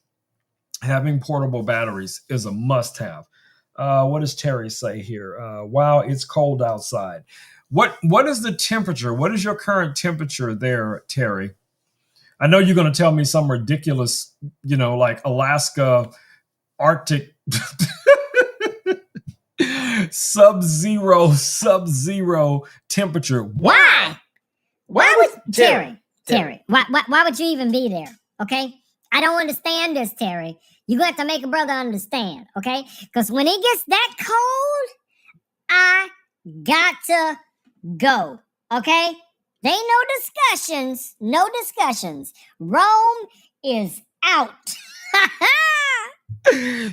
is a must-have. What does Terry say here? Wow, it's cold outside. What is the temperature? What is your current temperature there, Terry? I know you're going to tell me some ridiculous, like Alaska, Arctic, sub-zero temperature. Why? Why would Terry? Why would you even be there? Okay, I don't understand this, Terry. You're going to have to make a brother understand, okay? Because when it gets that cold, I got to go, okay? There ain't no discussions. Rome is out.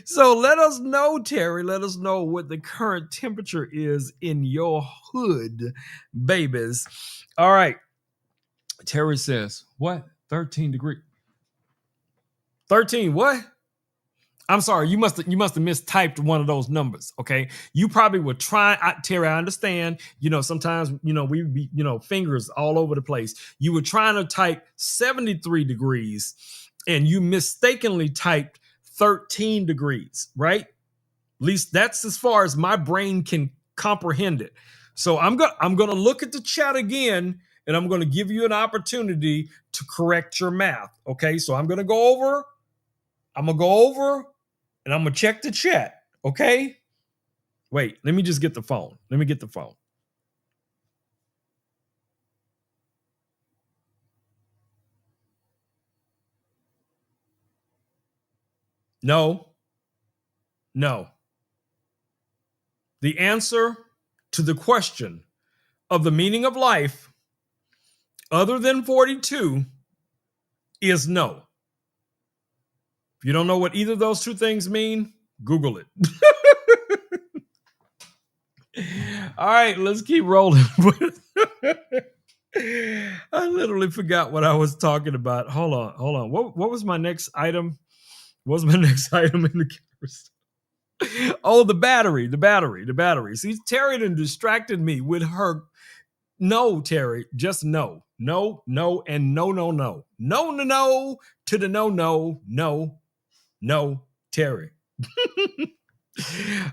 So let us know, Terry. Let us know what the current temperature is in your hood, babies. All right. Terry says, what? 13 degrees. 13 what? I'm sorry, you must have mistyped one of those numbers, okay? You probably were trying, Terry, I understand, sometimes, we be, fingers all over the place. You were trying to type 73 degrees and you mistakenly typed 13 degrees, right? At least that's as far as my brain can comprehend it. So I'm going to look at the chat again, and I'm going to give you an opportunity to correct your math, okay? So I'm going to go over, and I'm going to check the chat, okay? Wait, let me just get the phone. Let me get the phone. No. The answer to the question of the meaning of life, other than 42, is no. If you don't know what either of those two things mean, Google it. All right, let's keep rolling. I literally forgot what I was talking about. Hold on. What was my next item? What was my next item in the carousel? Oh, the battery. See, Terry done distracted me with her. No, Terry, just no, and no. No to the no, Terry.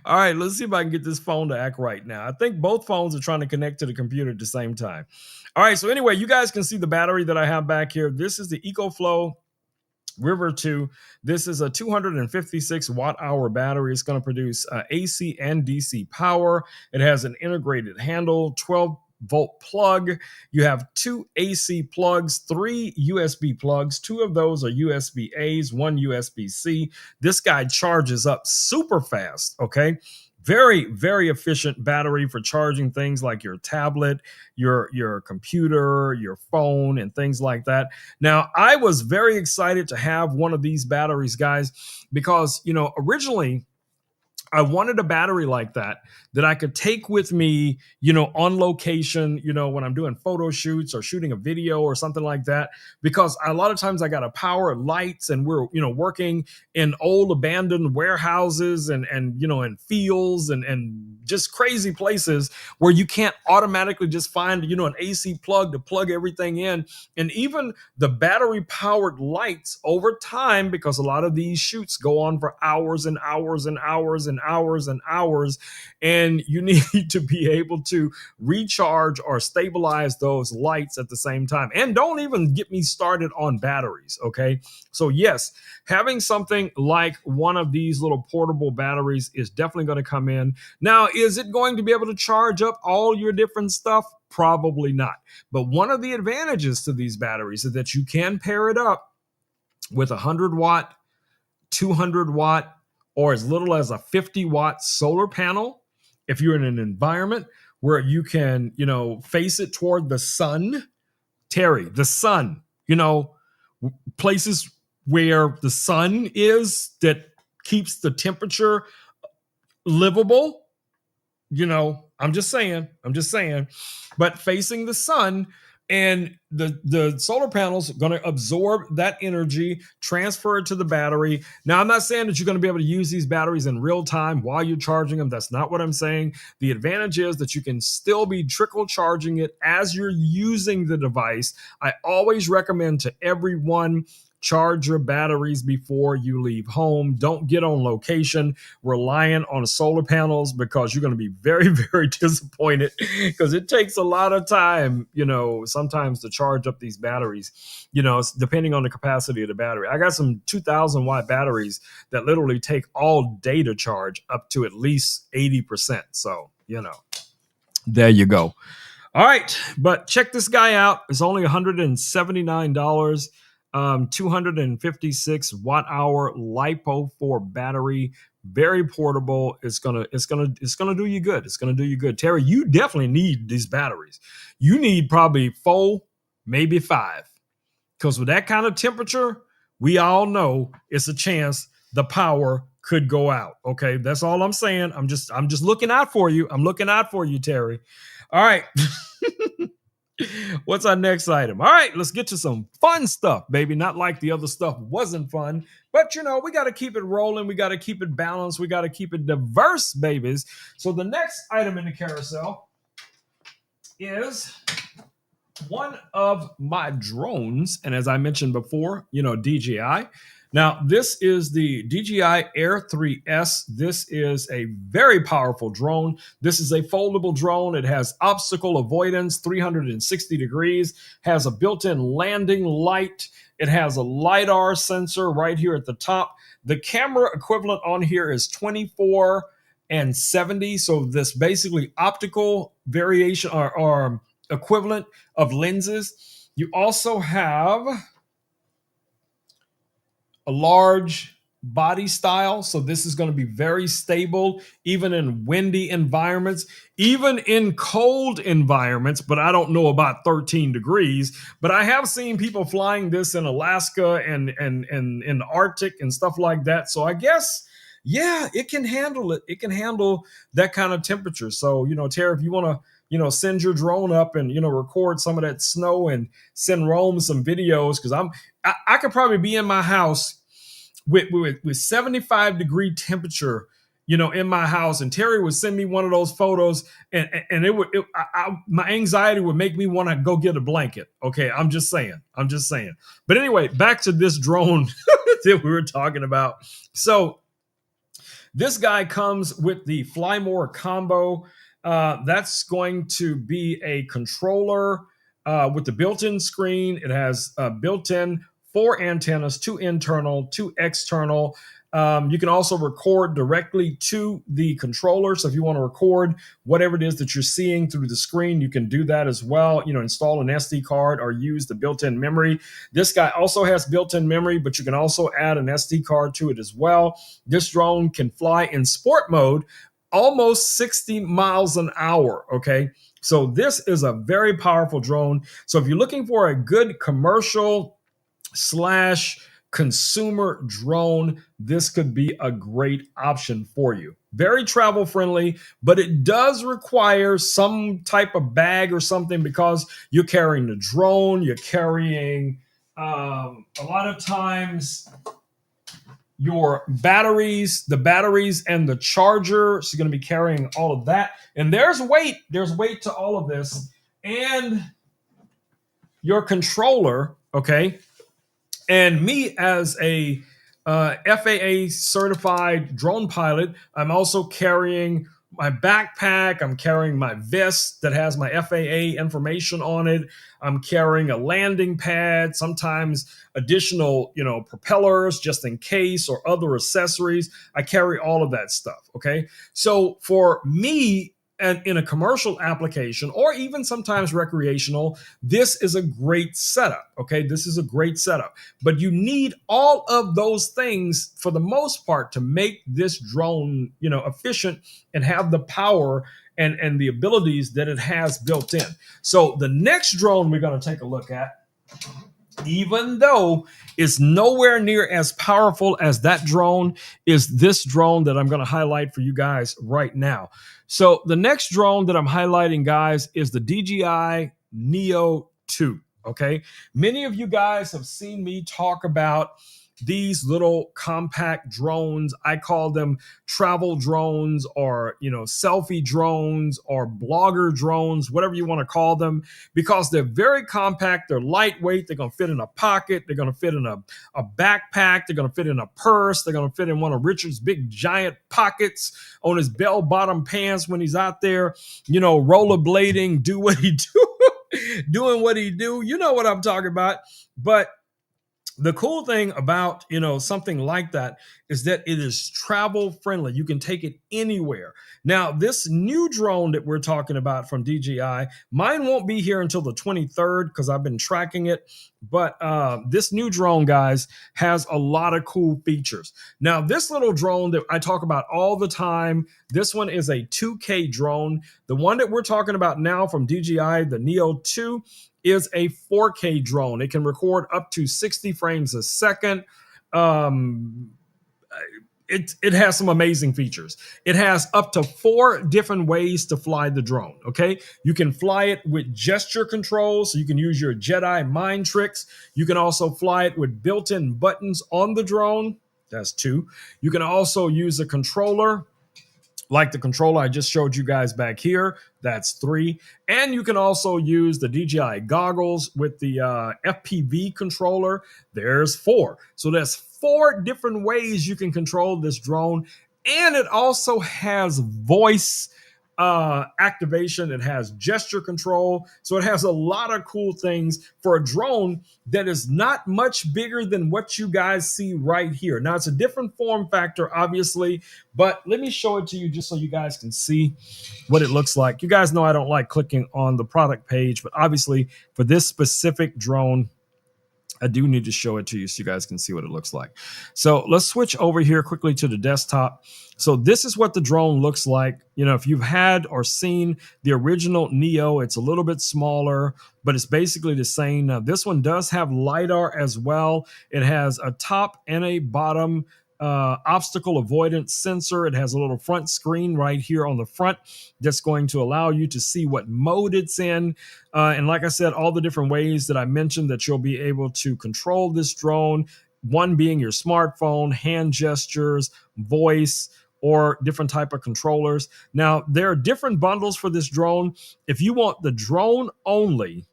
All right, let's see if I can get this phone to act right now. I think both phones are trying to connect to the computer at the same time. All right, so anyway, you guys can see the battery that I have back here. This is the EcoFlow River 2. This is a 256 watt hour battery. It's going to produce AC and DC power. It has an integrated handle, 12 volt plug. You have 2 AC plugs, 3 USB plugs. 2 of those are USB A's, 1 USB C. This guy charges up super fast, okay? Very, very efficient battery for charging things like your tablet, your computer, your phone, and things like that. Now, I was very excited to have one of these batteries, guys, because, originally I wanted a battery like that I could take with me, on location, when I'm doing photo shoots or shooting a video or something like that. Because a lot of times I got to power lights, and we're, working in old abandoned warehouses and in fields and just crazy places where you can't automatically just find, an AC plug to plug everything in. And even the battery powered lights over time, because a lot of these shoots go on for hours and hours and hours and hours and hours, and you need to be able to recharge or stabilize those lights at the same time. And don't even get me started on batteries, okay? So yes, having something like one of these little portable batteries is definitely going to come in. Now, is it going to be able to charge up all your different stuff? Probably not. But one of the advantages to these batteries is that you can pair it up with a 100-watt, 200-watt, or as little as a 50-watt solar panel. If you're in an environment where you can, face it toward the sun, Terry, the sun, places where the sun is that keeps the temperature livable. I'm just saying, but facing the sun, and the solar panels are going to absorb that energy, transfer it to the battery. Now, I'm not saying that you're going to be able to use these batteries in real time while you're charging them. That's not what I'm saying. The advantage is that you can still be trickle charging it as you're using the device. I always recommend to everyone, charge your batteries before you leave home. Don't get on location relying on solar panels, because you're going to be very, very disappointed, because it takes a lot of time, sometimes to charge up these batteries, depending on the capacity of the battery. I got some 2,000-watt batteries that literally take all day to charge up to at least 80%. So, there you go. All right, but check this guy out. It's only $179. 256 watt hour LiPo 4 battery, very portable. It's gonna do you good. It's gonna do you good. Terry, you definitely need these batteries. You need probably 4, maybe 5, because with that kind of temperature, we all know it's a chance the power could go out. Okay, that's all I'm saying. I'm just looking out for you. I'm looking out for you, Terry. All right. What's our next item? All right, let's get to some fun stuff, baby. Not like the other stuff wasn't fun, but we got to keep it rolling. We got to keep it balanced. We got to keep it diverse, babies. So the next item in the carousel is one of my drones. And as I mentioned before, DJI. Now, this is the DJI Air 3S. This is a very powerful drone. This is a foldable drone. It has obstacle avoidance, 360 degrees, has a built-in landing light. It has a LiDAR sensor right here at the top. The camera equivalent on here is 24 and 70. So this basically optical variation or equivalent of lenses. You also have a large body style. So this is going to be very stable, even in windy environments, even in cold environments, but I don't know about 13 degrees, but I have seen people flying this in Alaska and in the Arctic and stuff like that. So I guess, yeah, it can handle it. It can handle that kind of temperature. So, Tara, if you want to, send your drone up and, record some of that snow and send Rome some videos, because I could probably be in my house with 75 degree temperature, in my house, and Terry would send me one of those photos, and my anxiety would make me want to go get a blanket. Okay, I'm just saying. But anyway, back to this drone that we were talking about. So this guy comes with the Fly More combo. That's going to be a controller with the built-in screen. It has built-in 4 antennas, 2 internal, 2 external. You can also record directly to the controller. So if you want to record whatever it is that you're seeing through the screen, you can do that as well. Install an SD card or use the built-in memory. This guy also has built-in memory, but you can also add an SD card to it as well. This drone can fly in sport mode almost 60 miles an hour. Okay. So this is a very powerful drone. So if you're looking for a good commercial / consumer drone, this could be a great option for you. Very travel friendly, but it does require some type of bag or something because you're carrying the drone, you're carrying a lot of times your batteries, the batteries and the charger. So you're going to be carrying all of that. And there's weight to all of this. And your controller, okay? And me as a FAA certified drone pilot, I'm also carrying my backpack. I'm carrying my vest that has my FAA information on it. I'm carrying a landing pad, sometimes additional, propellers just in case, or other accessories. I carry all of that stuff. Okay. So for me, and in a commercial application or even sometimes recreational, this is a great setup. Okay, this is a great setup, but you need all of those things for the most part to make this drone, efficient and have the power and the abilities that it has built in. So the next drone we're going to take a look at, even though it's nowhere near as powerful as that drone, is this drone that I'm going to highlight for you guys right now. So the next drone that I'm highlighting, guys, is the DJI Neo 2. Okay. Many of you guys have seen me talk about these little compact drones. I call them travel drones, or, selfie drones, or blogger drones, whatever you want to call them, because they're very compact. They're lightweight. They're going to fit in a pocket. They're going to fit in a backpack. They're going to fit in a purse. They're going to fit in one of Richard's big giant pockets on his bell bottom pants when he's out there, rollerblading, doing what he do. You know what I'm talking about. But the cool thing about, something like that is that it is travel friendly. You can take it anywhere. Now, this new drone that we're talking about from DJI, mine won't be here until the 23rd because I've been tracking it. But this new drone, guys, has a lot of cool features. Now, this little drone that I talk about all the time, this one is a 2K drone. The one that we're talking about now from DJI, the Neo 2, is a 4K drone. It can record up to 60 frames a second. It has some amazing features. It has up to 4 different ways to fly the drone. Okay, you can fly it with gesture controls, so you can use your Jedi mind tricks. You can also fly it with built-in buttons on the drone. That's 2. You can also use a controller, like the controller I just showed you guys back here. That's 3. And you can also use the DJI goggles with the FPV controller. There's 4. So there's 4 different ways you can control this drone. And it also has voice activation. It has gesture control. So it has a lot of cool things for a drone that is not much bigger than what you guys see right here. Now, it's a different form factor, obviously, but let me show it to you just so you guys can see what it looks like. You guys know I don't like clicking on the product page, but obviously for this specific drone, I do need to show it to you so you guys can see what it looks like. So let's switch over here quickly to the desktop. So this is what the drone looks like. If you've had or seen the original Neo, it's a little bit smaller, but it's basically the same. Now, this one does have LiDAR as well. It has a top and a bottom obstacle avoidance sensor. It has a little front screen right here on the front that's going to allow you to see what mode it's in. And like I said, all the different ways that I mentioned that you'll be able to control this drone, one being your smartphone, hand gestures, voice, or different type of controllers. Now, there are different bundles for this drone. If you want the drone only,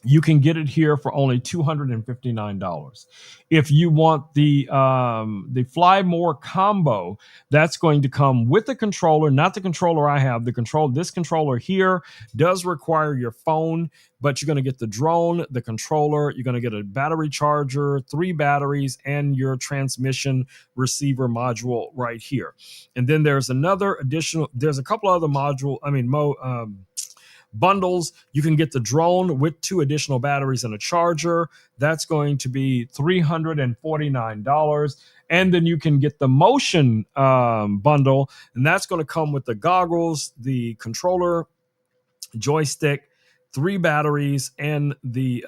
you can get it here for only $259. If you want the Fly More combo, that's going to come with the controller, not the controller I have. This controller here does require your phone, but you're going to get the drone, the controller, you're going to get a battery charger, 3 batteries, and your transmission receiver module right here. And then there's there's a couple other bundles. You can get the drone with 2 additional batteries and a charger. That's going to be $349. And then you can get the motion bundle, and that's going to come with the goggles, the controller, joystick, 3 batteries, and the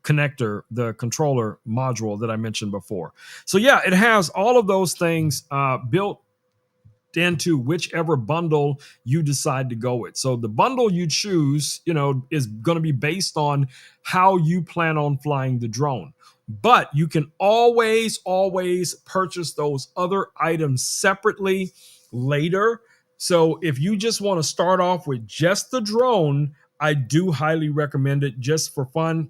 connector, the controller module that I mentioned before. So yeah, it has all of those things built into whichever bundle you decide to go with. So the bundle you choose, is going to be based on how you plan on flying the drone. But you can always purchase those other items separately later. So if you just want to start off with just the drone, I do highly recommend it just for fun.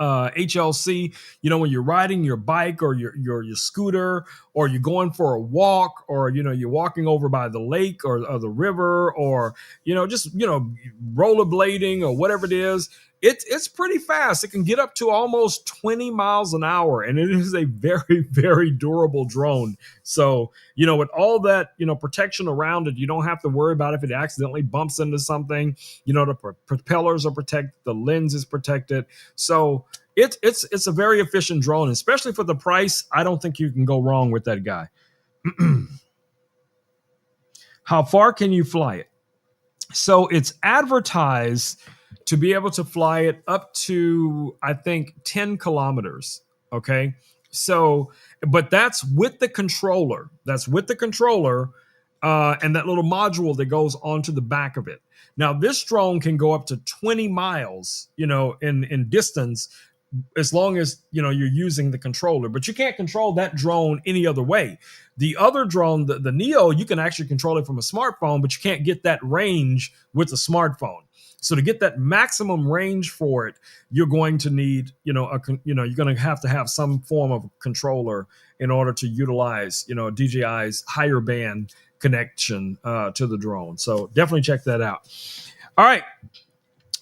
HLC, when you're riding your bike or your scooter, or you're going for a walk, or you're walking over by the lake or the river, or just rollerblading or whatever it is, it's pretty fast. It can get up to almost 20 miles an hour, and it is a very, very durable drone. So with all that protection around it, you don't have to worry about if it accidentally bumps into something. The propellers are protected, the lens is protected. So it's a very efficient drone, especially for the price. I don't think you can go wrong with that guy. How far can you fly it? So it's advertised to be able to fly it up to, I think, 10 kilometers. Okay. So, but that's with the controller. And that little module that goes onto the back of it. Now, this drone can go up to 20 miles, in distance, as long as you're using the controller. But you can't control that drone any other way. The other drone, the Neo, you can actually control it from a smartphone, but you can't get that range with a smartphone. So to get that maximum range for it, you're going to need, you're going to have some form of controller in order to utilize, DJI's higher band connection to the drone. So definitely check that out. All right.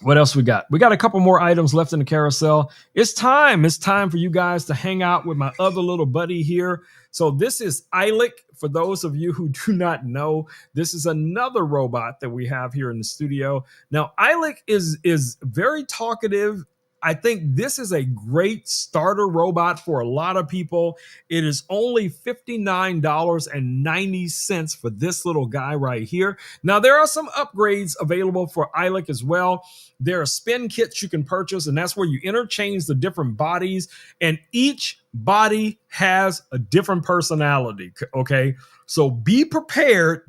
What else we got? We got a couple more items left in the carousel. It's time for you guys to hang out with my other little buddy here. So this is Eilic. For those of you who do not know, this is another robot that we have here in the studio. Now, Eilic is very talkative. I think this is a great starter robot for a lot of people. It is only $59.90 for this little guy right here. Now, there are some upgrades available for Eilic as well. There are spin kits you can purchase, and that's where you interchange the different bodies, and each body has a different personality, okay? So be prepared.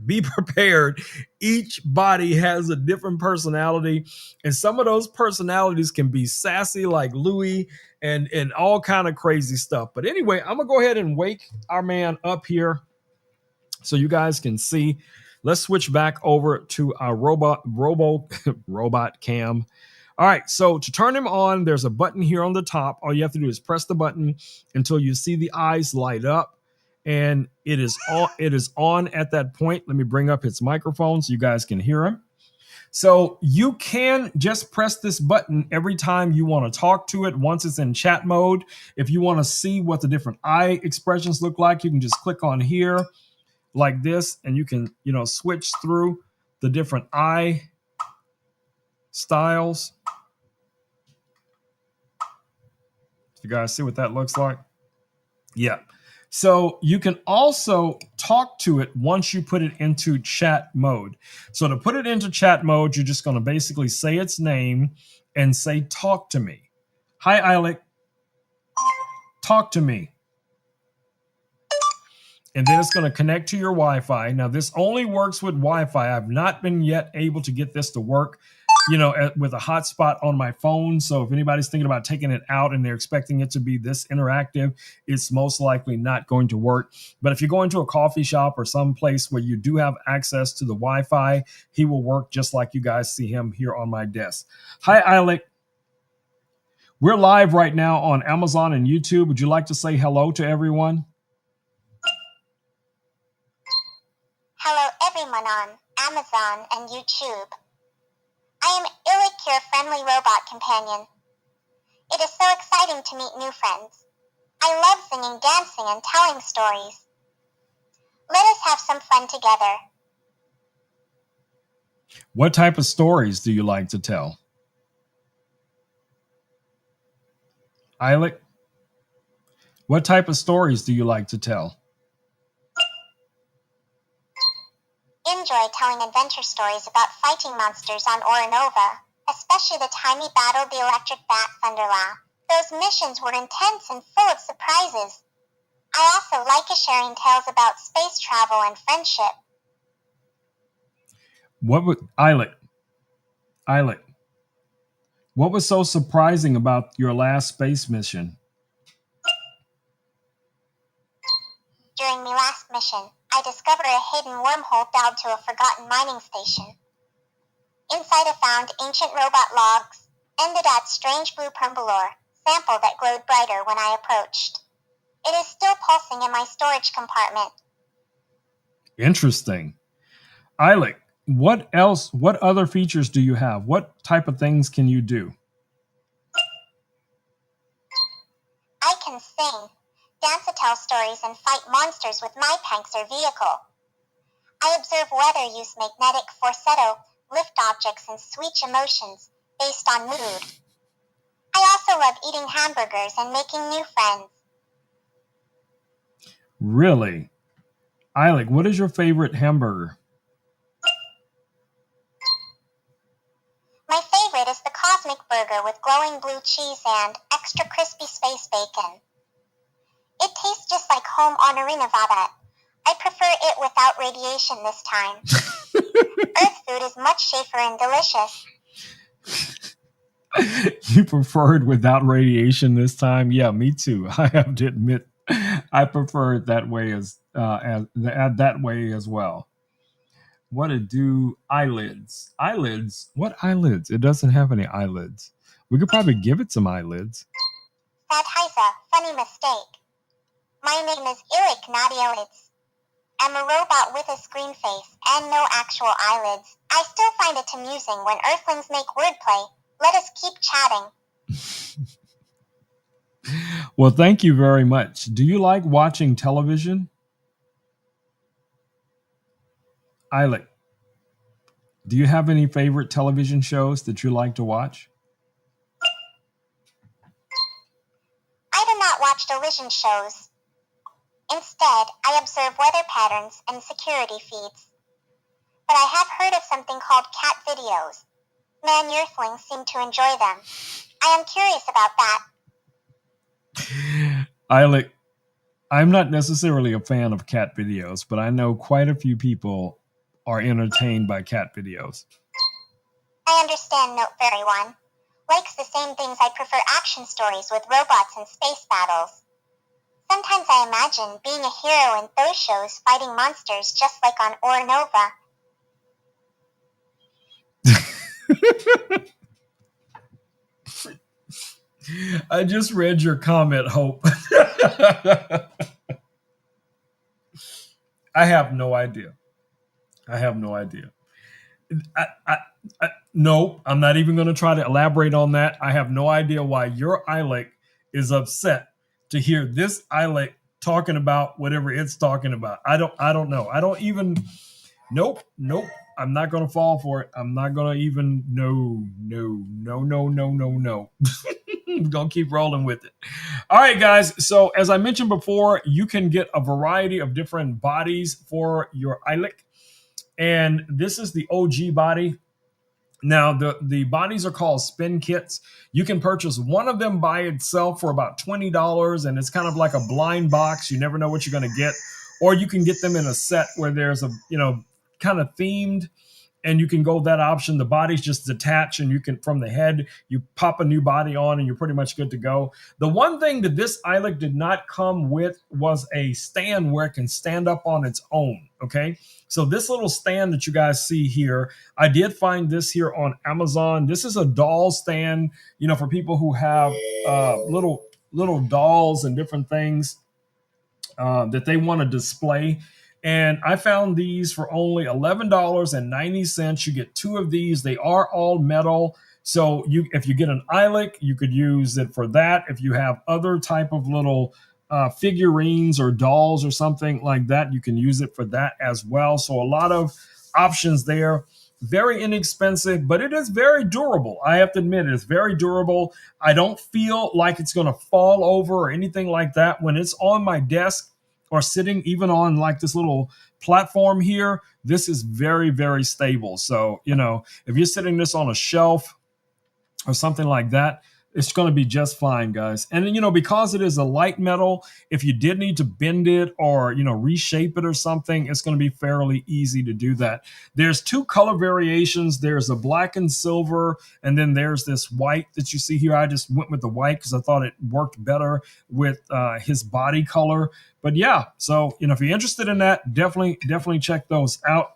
Each body has a different personality, and some of those personalities can be sassy like Louis and all kind of crazy stuff. But anyway, I'm gonna go ahead and wake our man up here so you guys can see. Let's switch back over to our robot cam. All right, so to turn him on, there's a button here on the top. All you have to do is press the button until you see the eyes light up, and it is on at that point. Let me bring up his microphone so you guys can hear him. So you can just press this button every time you want to talk to it once it's in chat mode. If you want to see what the different eye expressions look like, you can just click on here like this, and you can, switch through the different eye styles. You guys see what that looks like? Yeah. So you can also talk to it once you put it into chat mode. So to put it into chat mode, you're just going to basically say its name and say, talk to me. Hi, Eilic. Talk to me. And then it's going to connect to your Wi-Fi. Now, this only works with Wi-Fi. I've not been yet able to get this to work with a hotspot on my phone. So if anybody's thinking about taking it out and they're expecting it to be this interactive, it's most likely not going to work. But if you go into a coffee shop or some place where you do have access to the Wi-Fi, he will work just like you guys see him here on my desk. Hi, Alec. We're live right now on Amazon and YouTube. Would you like to say hello to everyone? Hello everyone on Amazon and YouTube. I am Illik, your friendly robot companion. It is so exciting to meet new friends. I love singing, dancing, and telling stories. Let us have some fun together. What type of stories do you like to tell? Eilek, what type of stories do you like to tell? Enjoy telling adventure stories about fighting monsters on Orinova, especially the time we battled the electric bat Thunderlaw. Those missions were intense and full of surprises. I also like sharing tales about space travel and friendship. Eilek, what was so surprising about your last space mission? During my last mission, I discovered a hidden wormhole down to a forgotten mining station. Inside I found ancient robot logs, ended at strange blue permalore, sample that glowed brighter when I approached. It is still pulsing in my storage compartment. Interesting. Eilek, what other features do you have? What type of things can you do? I can sing, dance, tell stories, and fight monsters with my Panzer vehicle. I observe weather, use magnetic falsetto, lift objects, and switch emotions based on mood. I also love eating hamburgers and making new friends. Really? Eilek, what is your favorite hamburger? My favorite is the Cosmic Burger with glowing blue cheese and extra crispy space bacon. It tastes just like home on Nevada. I prefer it without radiation this time. Earth food is much safer and delicious. You preferred without radiation this time? Yeah, me too. I have to admit, I prefer it that way as that way as well. What to do? Eyelids. Eyelids? What eyelids? It doesn't have any eyelids. We could probably give it some eyelids. That Heisa, funny mistake. My name is Illik, not Eyelids. I'm a robot with a screen face and no actual eyelids. I still find it amusing when Earthlings make wordplay. Let us keep chatting. Well, thank you very much. Do you like watching television? Eilek, do you have any favorite television shows that you like to watch? I do not watch television shows. Instead, I observe weather patterns and security feeds. But I have heard of something called cat videos. Man Earthlings seem to enjoy them. I am curious about that. Eilek, I'm not necessarily a fan of cat videos, but I know quite a few people are entertained by cat videos. I understand Note very one. Likes the same things. I prefer action stories with robots and space battles. Sometimes I imagine being a hero in those shows fighting monsters just like on Orinova. I just read your comment, Hope. I have no idea. No, I'm not even going to try to elaborate on that. I have no idea why your Eilek is upset to hear this Eilek talking about whatever it's talking about. I don't know. I don't even. Nope. I'm not going to fall for it. I'm not going to even. No. We're going to keep rolling with it. All right, guys. So as I mentioned before, you can get a variety of different bodies for your Eilek. And this is the OG body. Now, the bodies are called spin kits. You can purchase one of them by itself for about $20, and it's kind of like a blind box. You never know what you're going to get. Or you can get them in a set where there's a, kind of themed, and you can go that option. The body's just detached, and you can, from the head, you pop a new body on and you're pretty much good to go. The one thing that this iLok did not come with was a stand where it can stand up on its own. Okay, so this little stand that you guys see here, I did find this here on Amazon. This is a doll stand, you know, for people who have little dolls and different things that they want to display. And I found these for only $11.90. You get two of these. They are all metal. So if you get an iLok, you could use it for that. If you have other type of little figurines or dolls or something like that, you can use it for that as well. So a lot of options there. Very inexpensive, but it is very durable. I have to admit, it's very durable. I don't feel like it's going to fall over or anything like that. When it's on my desk or sitting even on like this little platform here, this is very, very stable. So, you know, if you're sitting this on a shelf or something like that, it's going to be just fine, guys. And, you know, because it is a light metal, if you did need to bend it or, you know, reshape it or something, it's going to be fairly easy to do that. There's two color variations. There's a black and silver, and then there's this white that you see here. I just went with the white because I thought it worked better with his body color. But yeah, so, you know, if you're interested in that, definitely check those out.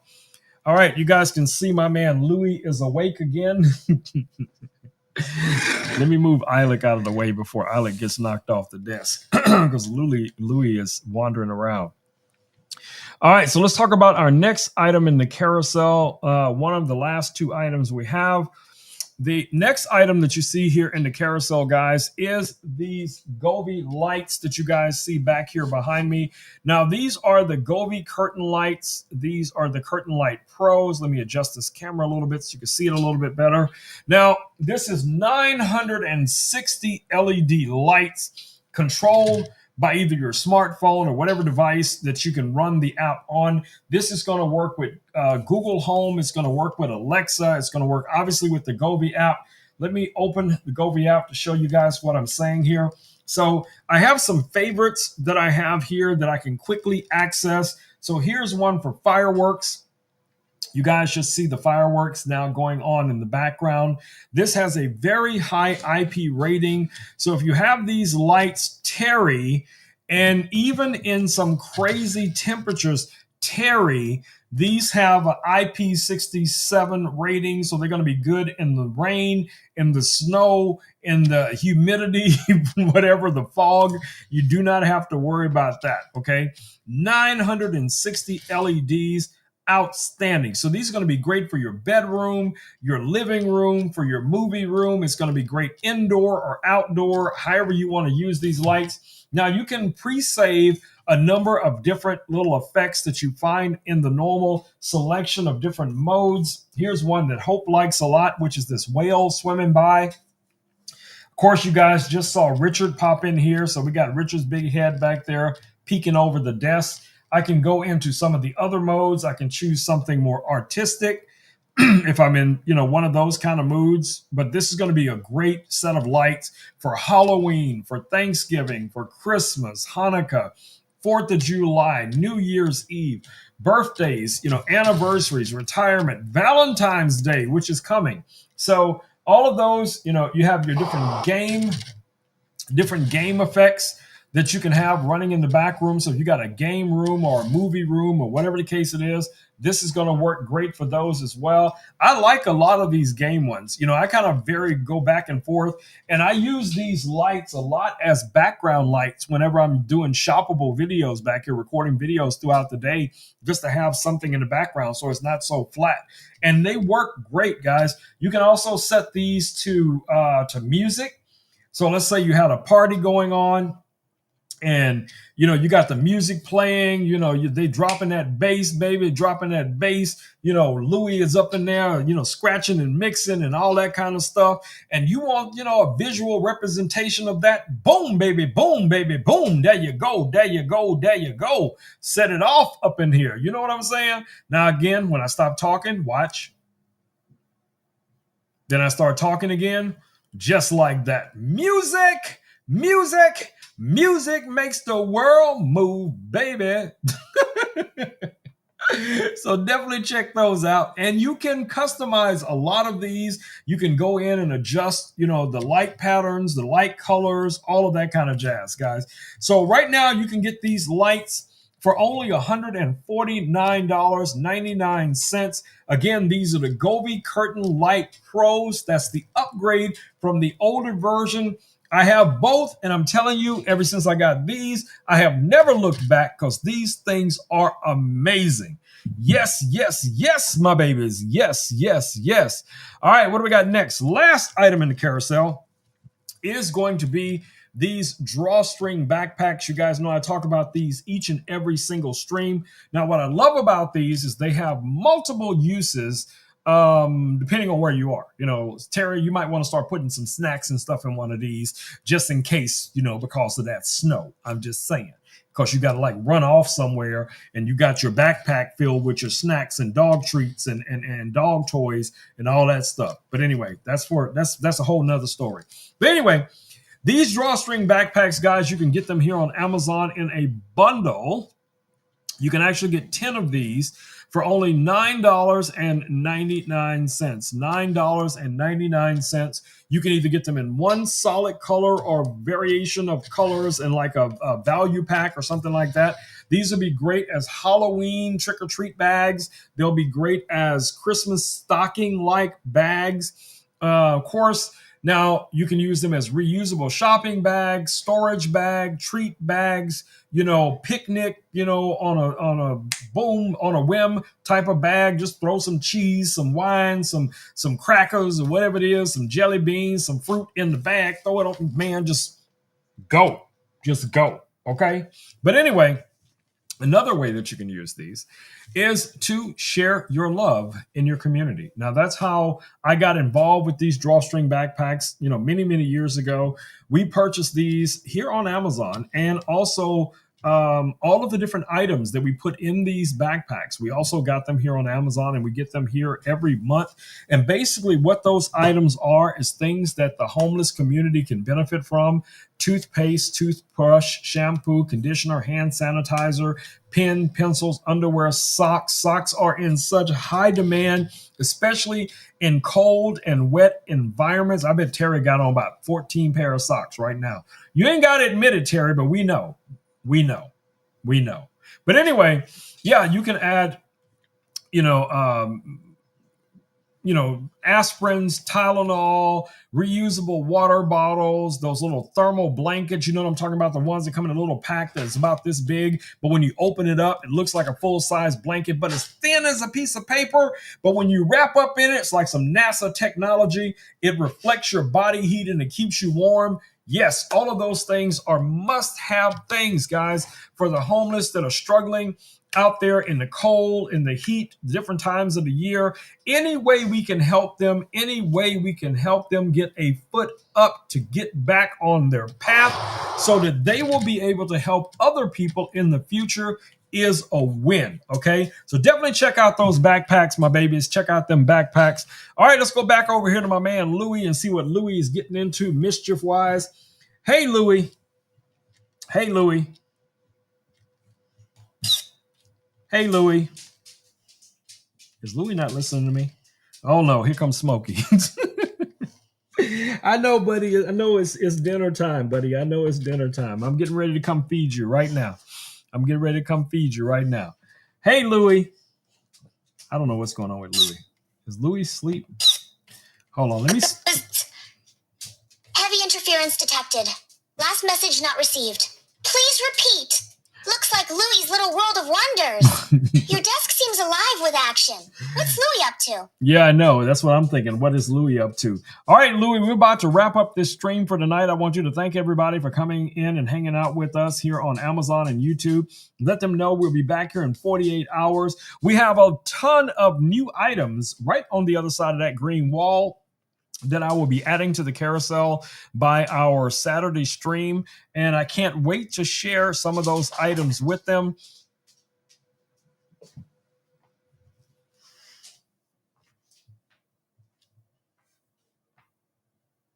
All right, you guys can see my man Louis is awake again. Let me move iLok out of the way before iLok gets knocked off the desk because Louis is wandering around. All right, so let's talk about our next item in the carousel. One of the last two items we have. The next item that you see here in the carousel, guys, is these Govee lights that you guys see back here behind me. Now, these are the Govee curtain lights. These are the Curtain Light Pros. Let me adjust this camera a little bit so you can see it a little bit better. Now, this is 960 LED lights controlled by either your smartphone or whatever device that you can run the app on. This is going to work with Google Home. It's going to work with Alexa. It's going to work, obviously, with the Govee app. Let me open the Govee app to show you guys what I'm saying here. So I have some favorites that I have here that I can quickly access. So here's one for fireworks. You guys should see the fireworks now going on in the background. This has a very high IP rating. So if you have these lights tarry, and even in some crazy temperatures tarry, these have an IP67 rating. So they're going to be good in the rain, in the snow, in the humidity, whatever, the fog. You do not have to worry about that, okay? 960 LEDs. Outstanding. So these are going to be great for your bedroom, your living room, for your movie room. It's going to be great indoor or outdoor, however you want to use these lights. Now you can pre-save a number of different little effects that you find in the normal selection of different modes. Here's one that Hope likes a lot, which is this whale swimming by. Of course, you guys just saw Richard pop in here. So we got Richard's big head back there peeking over the desk. I can go into some of the other modes. I can choose something more artistic if I'm in, you know, one of those kind of moods. But this is going to be a great set of lights for Halloween, for Thanksgiving, for Christmas, Hanukkah, 4th of July, New Year's Eve, birthdays, you know, anniversaries, retirement, Valentine's Day, which is coming. So all of those, you know, you have your different game effects that you can have running in the back room. So if you got a game room or a movie room or whatever the case it is, this is going to work great for those as well. I like a lot of these game ones. You know, I kind of go back and forth, and I use these lights a lot as background lights whenever I'm doing shoppable videos back here, recording videos throughout the day, just to have something in the background so it's not so flat. And they work great, guys. You can also set these to music. So let's say you had a party going on, and, you know, you got the music playing, you know, they dropping that bass, baby, dropping that bass. You know, Louis is up in there, you know, scratching and mixing and all that kind of stuff. And you want, you know, a visual representation of that. Boom, baby, boom, baby, boom. There you go. There you go. There you go. Set it off up in here. You know what I'm saying? Now, again, when I stop talking, watch. Then I start talking again, just like that. Music. Music makes the world move, baby. So definitely check those out. And you can customize a lot of these. You can go in and adjust, the light patterns, the light colors, all of that kind of jazz, guys. So right now you can get these lights for only $149.99. Again, these are the Govee Curtain Light Pros. That's the upgrade from the older version. I have both, and I'm telling you, ever since I got these, I have never looked back because these things are amazing. Yes, yes, yes, my babies. Yes, yes, yes. All right, what do we got next? Last item in the carousel is going to be these drawstring backpacks. You guys know I talk about these each and every single stream. Now, what I love about these is they have multiple uses depending on where you are. Terry, you might want to start putting some snacks and stuff in one of these just in case, because of that snow. I'm just saying. Because you got to run off somewhere and you got your backpack filled with your snacks and dog treats and dog toys and all that stuff. But anyway, that's a whole nother story. But anyway, these drawstring backpacks, guys, you can get them here on Amazon in a bundle. You can actually get 10 of these for only $9.99. $9.99. You can either get them in one solid color or variation of colors in a value pack or something like that. These would be great as Halloween trick-or-treat bags. They'll be great as Christmas stocking-like bags. Of course, now you can use them as reusable shopping bags, storage bag, treat bags, picnic, on a whim type of bag. Just throw some cheese, some wine, some crackers or whatever it is, some jelly beans, some fruit in the bag. Throw it on, man, just go. Okay. But anyway, another way that you can use these is to share your love in your community. Now, that's how I got involved with these drawstring backpacks, many, many years ago. We purchased these here on Amazon, and also all of the different items that we put in these backpacks. We also got them here on Amazon, and we get them here every month. And basically what those items are is things that the homeless community can benefit from: toothpaste, toothbrush, shampoo, conditioner, hand sanitizer, pen, pencils, underwear, socks. Socks are in such high demand, especially in cold and wet environments. I bet Terry got on about 14 pair of socks right now. You ain't got to admit it, Terry, but we know. But anyway, yeah, you can add, aspirins, Tylenol, reusable water bottles, those little thermal blankets. You know what I'm talking about? The ones that come in a little pack that's about this big, but when you open it up, it looks like a full-size blanket, but it's thin as a piece of paper. But when you wrap up in it, it's like some NASA technology. It reflects your body heat and it keeps you warm. Yes, all of those things are must-have things, guys, for the homeless that are struggling out there in the cold, in the heat, different times of the year. Any way we can help them, any way we can help them get a foot up to get back on their path so that they will be able to help other people in the future is a win, okay? So definitely check out those backpacks, my babies. Check out them backpacks. All right, let's go back over here to my man Louie and see what Louie is getting into mischief-wise. Hey, Louie. Hey, Louie. Hey, Louie. Is Louie not listening to me? Oh, no. Here comes Smokey. I know, buddy. I know it's dinner time, buddy. I know it's dinner time. I'm getting ready to come feed you right now. Hey, Louie. I don't know what's going on with Louie. Is Louie asleep? Hold on. Let me... Heavy interference detected. Last message not received. Please repeat. Looks like Louie's little world of wonders. Your desk seems alive with action. What's Louie up to? Yeah, I know. That's what I'm thinking. What is Louie up to? All right, Louie, we're about to wrap up this stream for tonight. I want you to thank everybody for coming in and hanging out with us here on Amazon and YouTube. Let them know we'll be back here in 48 hours. We have a ton of new items right on the other side of that green wall that I will be adding to the carousel by our Saturday stream. And I can't wait to share some of those items with them.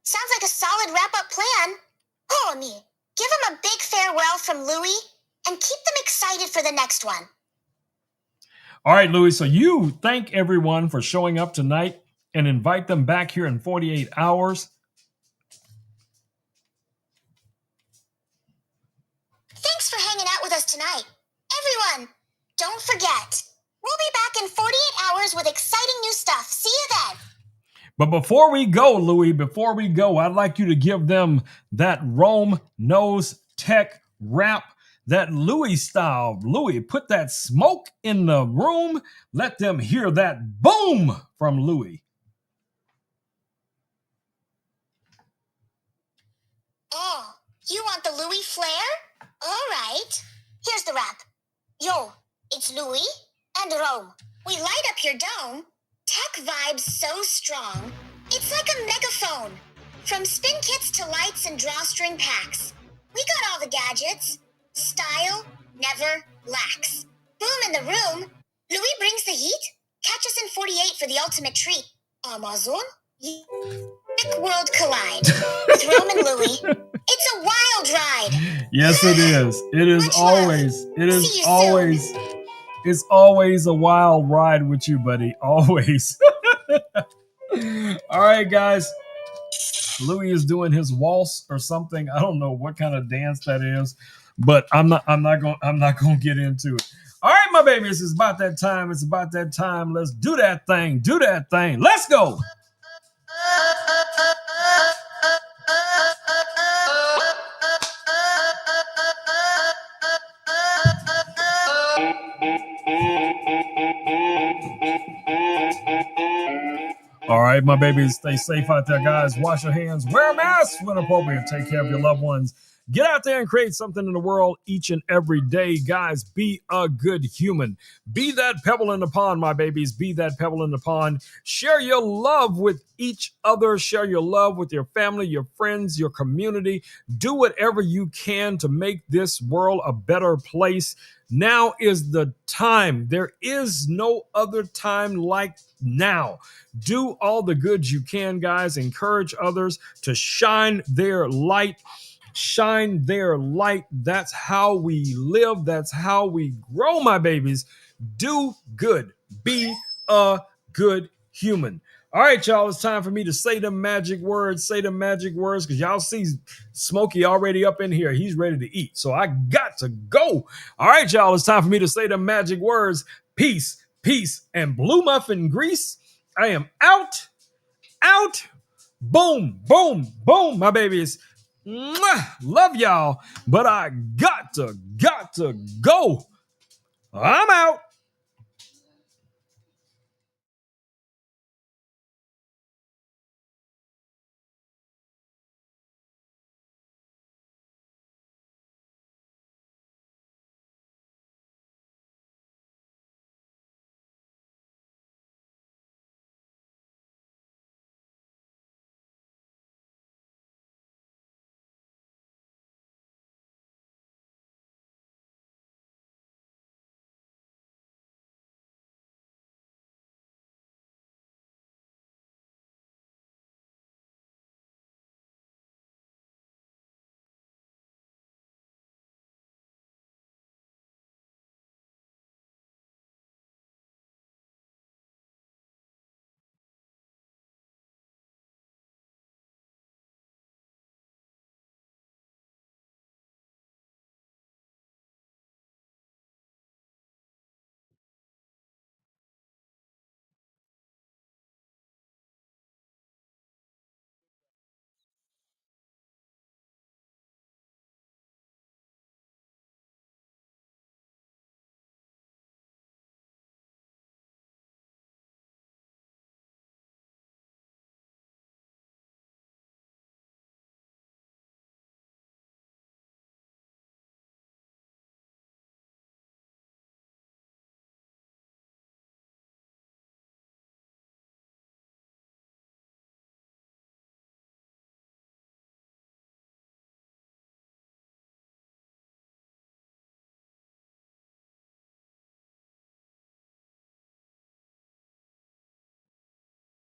Sounds like a solid wrap-up plan. Homie, give him a big farewell from Louie and keep them excited for the next one. All right, Louis. So you thank everyone for showing up tonight and invite them back here in 48 hours. Thanks for hanging out with us tonight. Everyone, don't forget, we'll be back in 48 hours with exciting new stuff. See you then. But before we go, Louis, I'd like you to give them that Rome Knows Tech rap, that Louis style. Louis, put that smoke in the room. Let them hear that boom from Louis. Oh, you want the Louis flair? All right. Here's the rap. Yo, it's Louis and Rome. We light up your dome. Tech vibes so strong. It's like a megaphone. From spin kits to lights and drawstring packs. We got all the gadgets. Style never lacks. Boom in the room. Louis brings the heat. Catch us in 48 for the ultimate treat. Amazon? Tech world collide. With Rome and Louis. It's a wild ride. Yes, it is. It is Much always. love. It is See you always. soon. It's always a wild ride with you, buddy. Always. All right, guys. Louis is doing his waltz or something. I don't know what kind of dance that is, but I'm not gonna get into it. All right, my babies, it's about that time. It's about that time. Let's do that thing. Do that thing. Let's go. All right, my babies, stay safe out there, guys. Wash your hands, wear a mask when appropriate, take care of your loved ones. Get out there and create something in the world each and every day, guys. Be a good human. Be that pebble in the pond, my babies. Be that pebble in the pond. Share your love with each other. Share your love with your family, your friends, your community. Do whatever you can to make this world a better place. Now is the time. There is no other time like now. Do all the good you can, guys. Encourage others to shine their light. Shine their light. That's how we live. That's how we grow, my babies. Do good. Be a good human. All right, y'all, it's time for me to say the magic words. Say the magic words, because y'all see Smokey already up in here. He's ready to eat, so I got to go. All right, y'all, it's time for me to say the magic words. Peace, peace, and blue muffin grease. I am out. Boom, boom, boom, my babies. Mwah! Love y'all, but I got to go. I'm out.